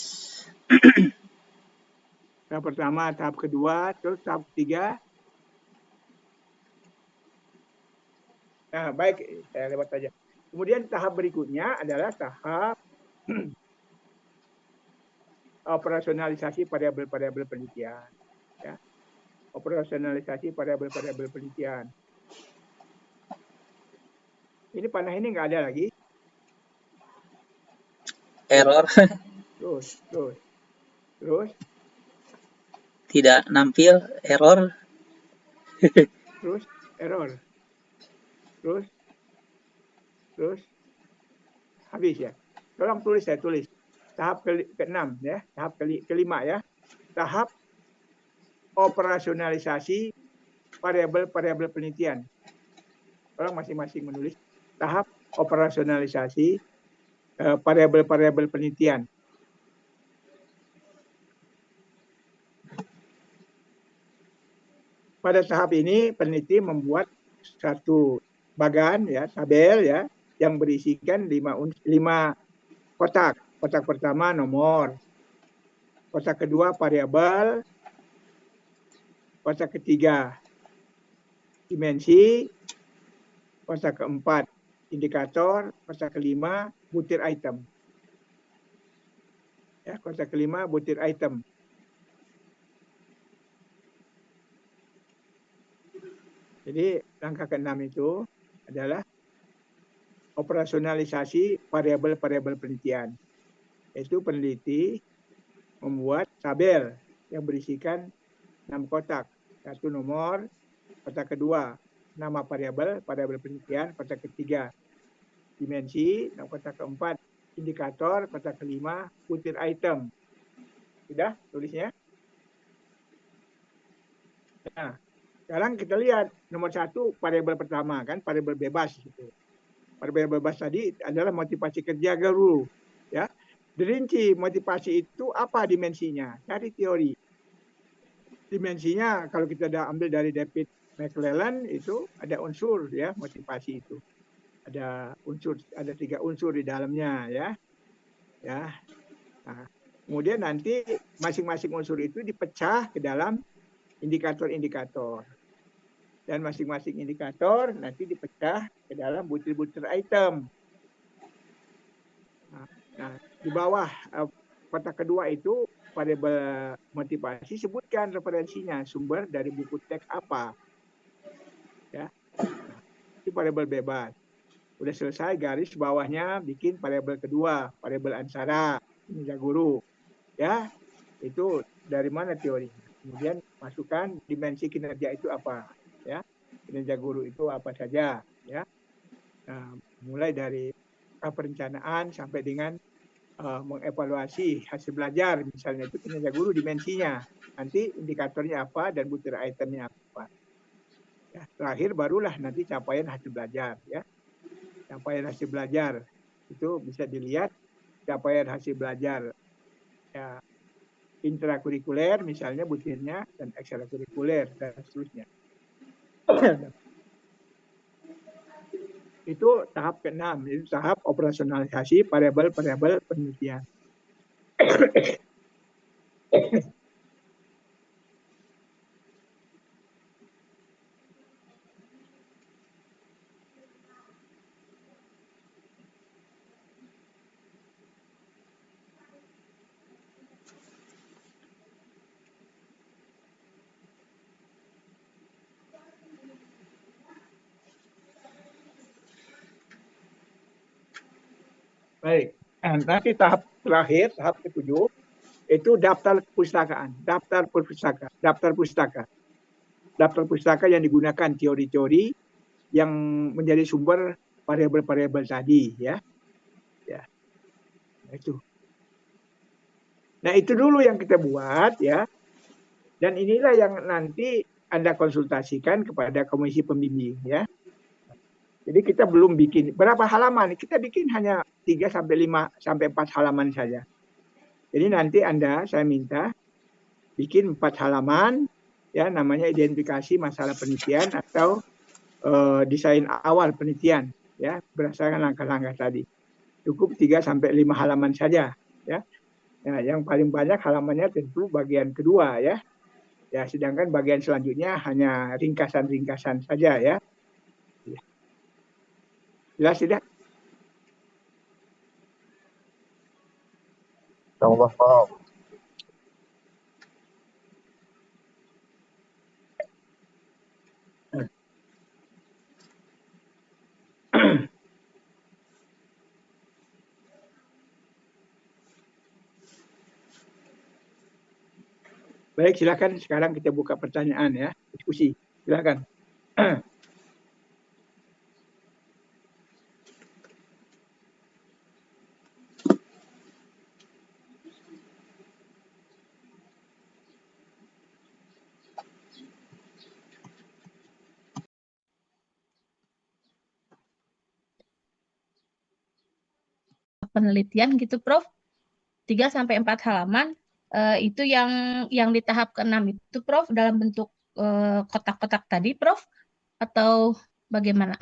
Tahap pertama, tahap kedua, terus tahap ketiga. Nah, baik, saya lewat saja. Kemudian tahap berikutnya adalah tahap operasionalisasi variabel penelitian. Ya. Operasionalisasi variabel penelitian. Ini panah ini nggak ada lagi. Error. Terus. Tidak nampil, error. Terus, error. Terus. Habis ya. Tolong tulis, saya tulis. Tahap ke-6 ya. Tahap kelima ya. Tahap operasionalisasi variabel penelitian. Tolong masing-masing menulis. Tahap operasionalisasi variabel penelitian. Pada tahap ini peneliti membuat satu bagan ya, tabel ya, yang berisikan 5 kotak. Kotak pertama nomor, kotak kedua variabel, kotak ketiga dimensi, kotak keempat indikator, kotak kelima butir item. Ya, kotak kelima butir item. Jadi langkah ke-6 itu adalah operasionalisasi variabel penelitian. Yaitu peneliti membuat tabel yang berisikan 6 kotak. Satu nomor, kotak kedua nama variabel penelitian, kotak ketiga dimensi, dan kotak keempat indikator, kotak kelima butir item. Sudah tulisnya? Nah, sekarang kita lihat nomor 1 variabel pertama kan, variabel bebas gitu. Variabel bebas tadi adalah motivasi kerja guru, ya. Dirinci motivasi itu apa dimensinya? Cari teori. Dimensinya kalau kita ambil dari David McClellan itu ada unsur ya motivasi itu. Ada 3 unsur di dalamnya ya. Ya. Nah, kemudian nanti masing-masing unsur itu dipecah ke dalam indikator-indikator. Dan masing-masing indikator nanti dipecah ke dalam butir-butir item. Nah, di bawah kotak kedua itu variabel motivasi, sebutkan referensinya, sumber dari buku teks apa. Ya. Nah, itu variabel bebas. Udah selesai, garis bawahnya bikin variabel kedua, variabel ansara, kinerja guru. Ya, itu dari mana teorinya. Kemudian masukkan dimensi kinerja itu apa. Ya, kinerja guru itu apa saja. Ya, nah, mulai dari perencanaan sampai dengan mengevaluasi hasil belajar, misalnya itu kinerja guru dimensinya. Nanti indikatornya apa dan butir itemnya apa. Ya, terakhir barulah nanti capaian hasil belajar. Ya, capaian hasil belajar itu bisa dilihat capaian hasil belajar ya, intrakurikuler misalnya butirnya dan ekstrakurikuler dan seterusnya. Itu tahap ke-6, itu tahap operasionalisasi variabel-variabel penelitian. Baik, nanti tahap terakhir, tahap ke-7, itu daftar perpustakaan, daftar pustaka. Daftar pustaka yang digunakan teori-teori yang menjadi sumber variabel-variabel tadi, ya. Ya. Nah, itu dulu yang kita buat, ya. Dan inilah yang nanti Anda konsultasikan kepada komisi pembimbing, ya. Jadi kita belum bikin berapa halaman, kita bikin hanya 3 sampai 5 sampai 4 halaman saja. Jadi nanti saya minta bikin 4 halaman, ya, namanya identifikasi masalah penelitian atau desain awal penelitian, ya, berdasarkan langkah-langkah tadi. Cukup 3 sampai 5 halaman saja, ya. Nah, yang paling banyak halamannya tentu bagian kedua, ya. Ya, sedangkan bagian selanjutnya hanya ringkasan-ringkasan saja, ya. Jelas tidak? Allah paham. Baik, silakan sekarang kita buka pertanyaan, ya, diskusi. Silakan. Penelitian gitu, Prof. 3 sampai 4 halaman itu yang di tahap ke-6 itu, Prof, dalam bentuk kotak-kotak tadi, Prof, atau bagaimana?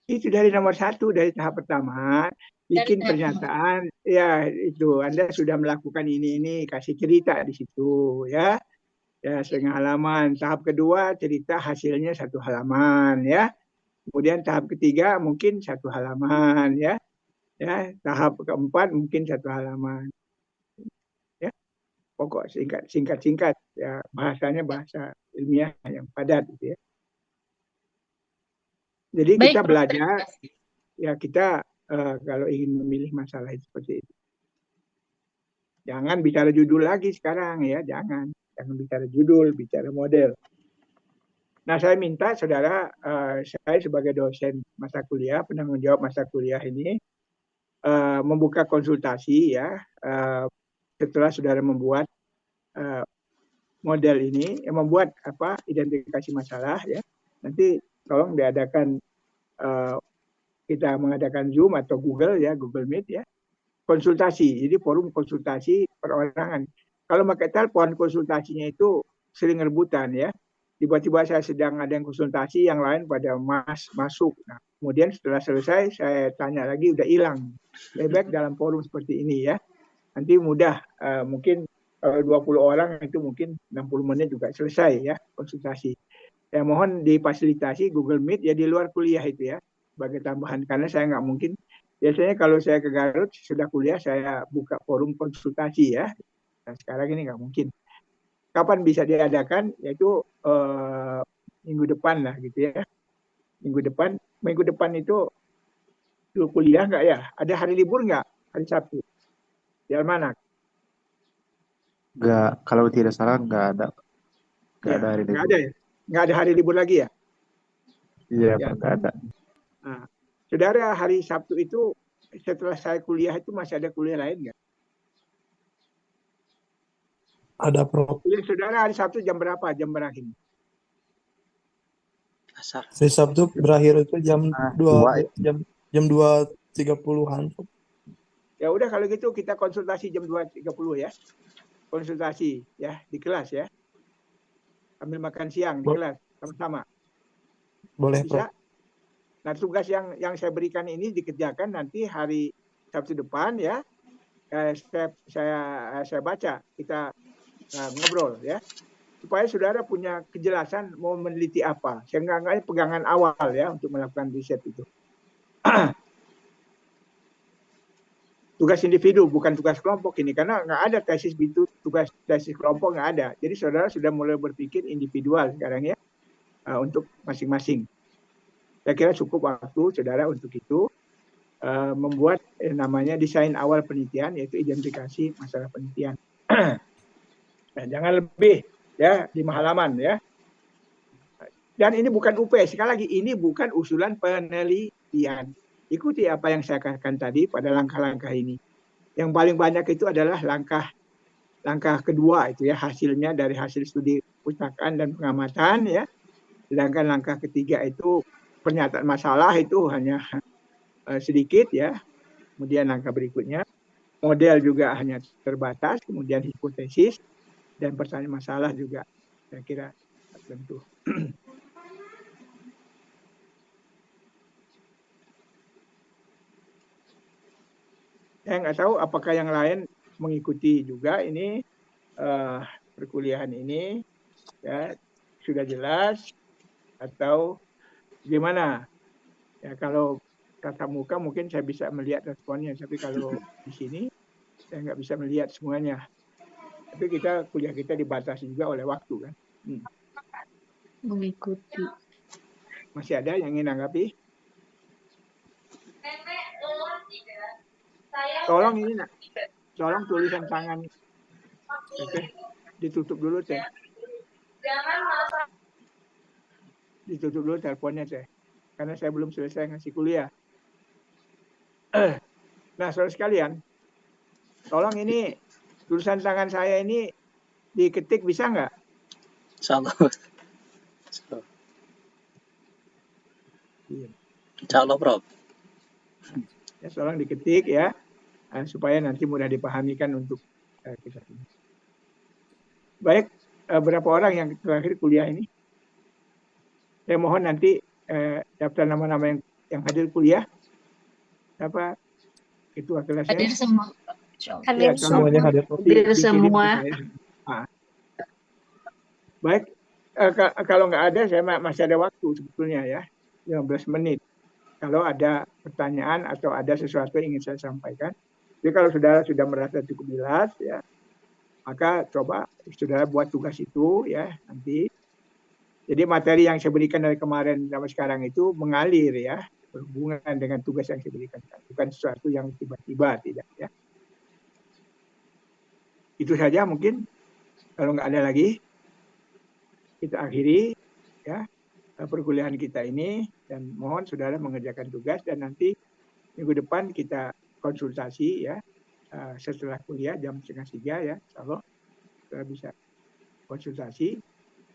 Itu dari nomor 1, dari tahap pertama, bikin pernyataan, ya, itu Anda sudah melakukan ini, kasih cerita di situ, ya. Ya, setengah halaman. Tahap kedua cerita hasilnya 1 halaman, ya. Kemudian tahap ketiga mungkin 1 halaman, ya. Ya, tahap keempat mungkin 1 halaman. Ya, pokok singkat, ya, bahasanya bahasa ilmiah yang padat, gitu, ya. Jadi Baik, kita Prof. belajar, ya, kita kalau ingin memilih masalah itu seperti itu. Jangan bicara judul lagi sekarang, ya, jangan bicara judul, bicara model. Nah, saya minta saudara, saya sebagai dosen masa kuliah, penanggung jawab masa kuliah ini, membuka konsultasi, ya, setelah saudara membuat model ini, membuat identifikasi masalah, ya. Nanti tolong diadakan, kita mengadakan Zoom atau Google, ya, Google Meet, ya, konsultasi. Jadi forum konsultasi perorangan. Kalau pakai telepon, konsultasinya itu sering rebutan, ya. Tiba-tiba saya sedang ada yang konsultasi, yang lain pada masuk. Nah, kemudian setelah selesai, saya tanya lagi, udah hilang. Lebih baik dalam forum seperti ini, ya. Nanti mudah, mungkin 20 orang itu mungkin 60 menit juga selesai, ya, konsultasi. Ya mohon difasilitasi Google Meet ya di luar kuliah itu ya sebagai tambahan, karena saya nggak mungkin. Biasanya kalau saya ke Garut sudah kuliah saya buka forum konsultasi ya. Nah, sekarang ini nggak mungkin. Kapan bisa diadakan? Yaitu minggu depan lah gitu ya. Minggu depan itu kuliah nggak ya? Ada hari libur nggak? Hari Sabtu? Di mana? Nggak, kalau tidak salah nggak ada Ya, hari nggak libur. ada ya? Nggak ada hari libur lagi ya? Iya, Ya. Pak, nggak ada. Nah, saudara, hari Sabtu itu setelah saya kuliah itu masih ada kuliah lain nggak? Ada, Prof. Kuliah saudara hari Sabtu jam berapa? Jam berakhir? Asar. Hari Sabtu berakhir itu jam Dua. 2 jam 2.30-an. Ya udah kalau gitu kita konsultasi jam 2.30 ya. Konsultasi ya di kelas ya. Ambil makan siang di kelas sama-sama. Boleh, Bisa? Prof. Nah, tugas yang saya berikan ini dikerjakan nanti hari Sabtu depan ya. Saya baca, kita ngobrol ya. Supaya saudara punya kejelasan mau meneliti apa. Seenggaknya pegangan awal ya untuk melakukan riset itu. Tugas individu bukan tugas kelompok ini, karena nggak ada tesis itu, tugas tesis kelompok nggak ada. Jadi saudara sudah mulai berpikir individual sekarang ya untuk masing-masing. Saya kira cukup waktu saudara untuk itu membuat namanya desain awal penelitian, yaitu identifikasi masalah penelitian. Nah, jangan lebih ya 5 halaman ya. Dan ini bukan UP, sekali lagi ini bukan usulan penelitian. Ikuti apa yang saya katakan tadi pada langkah-langkah ini. Yang paling banyak itu adalah langkah kedua itu ya, hasilnya dari hasil studi pustakaan dan pengamatan ya. Sedangkan langkah ketiga itu pernyataan masalah itu hanya sedikit ya. Kemudian langkah berikutnya model juga hanya terbatas, kemudian hipotesis dan pertanyaan masalah juga saya kira tentu. Saya nggak tahu apakah yang lain mengikuti juga ini perkuliahan ini ya, sudah jelas atau gimana ya. Kalau tatap muka mungkin saya bisa melihat responnya, tapi kalau di sini saya nggak bisa melihat semuanya. Tapi kuliah kita dibatasi juga oleh waktu kan. Mengikuti. Masih ada yang ingin anggapi? Tolong ini nak, tolong tulisan tangan. Oke, ditutup dulu teh. Ditutup dulu teleponnya teh, karena saya belum selesai ngasih kuliah. Nah, saudara sekalian, tolong ini tulisan tangan saya ini diketik bisa nggak? Insyaallah. Iya. Insyaallah, Prof. Ya, tolong diketik ya, supaya nanti mudah dipahamikan untuk kita. Baik, berapa orang yang terakhir kuliah ini? Saya mohon nanti daftar nama-nama yang hadir kuliah. Apa itu kelasnya? Hadir semua. Hadir Semuanya hadir, Prof. Hadir dikirim ke semua. saya. Baik, kalau nggak ada saya masih ada waktu sebetulnya ya, 15 menit. Kalau ada pertanyaan atau ada sesuatu yang ingin saya sampaikan. Jadi kalau saudara sudah merasa cukup jelas ya, maka coba saudara buat tugas itu ya nanti. Jadi materi yang saya berikan dari kemarin sampai sekarang itu mengalir ya, berhubungan dengan tugas yang saya berikan, bukan sesuatu yang tiba-tiba, tidak ya. Itu saja mungkin. Kalau nggak ada lagi, kita akhiri ya perkuliahan kita ini, dan mohon saudara mengerjakan tugas, dan nanti minggu depan kita konsultasi ya setelah kuliah jam 2:30 ya, insyaallah saudara bisa konsultasi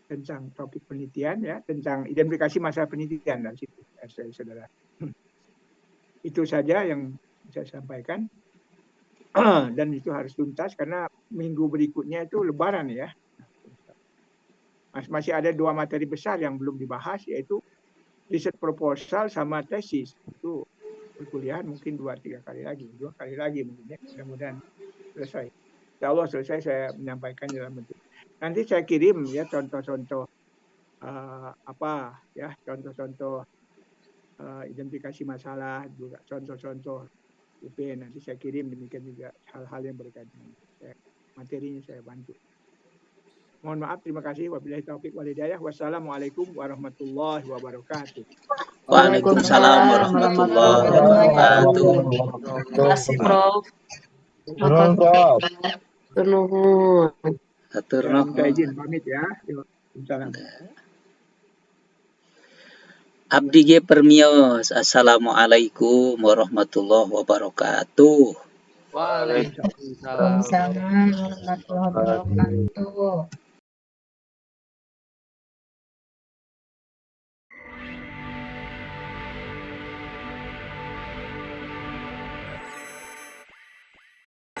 tentang topik penelitian ya, tentang identifikasi masalah penelitian dari situ saudara. Itu saja yang saya sampaikan. Dan itu harus tuntas karena minggu berikutnya itu Lebaran ya. Masih ada 2 materi besar yang belum dibahas, yaitu riset proposal sama tesis. Itu perkuliahan mungkin 2-3 kali lagi, 2 kali lagi mungkin ya. Mudah-mudahan selesai. Insya Allah selesai saya menyampaikan dalam bentuk. Nanti saya kirim ya contoh-contoh apa ya contoh-contoh identifikasi masalah, juga contoh-contoh UP, nanti saya kirim, demikian juga hal-hal yang berkaitan. Materinya saya bantu. Mohon maaf, terima kasih. Wabillahi taufiq wal hidayah. Wassalamualaikum warahmatullahi wabarakatuh. Waalaikumsalam warahmatullahi wabarakatuh. Terima kasih, Prof. Nuhun, Prof. Hatur Ya, minta nuhun. izin pamit ya. Yuk, salam. Abdi ge permios. Assalamualaikum warahmatullahi wabarakatuh. Waalaikumsalam. Waalaikumsalam warahmatullahi wabarakatuh.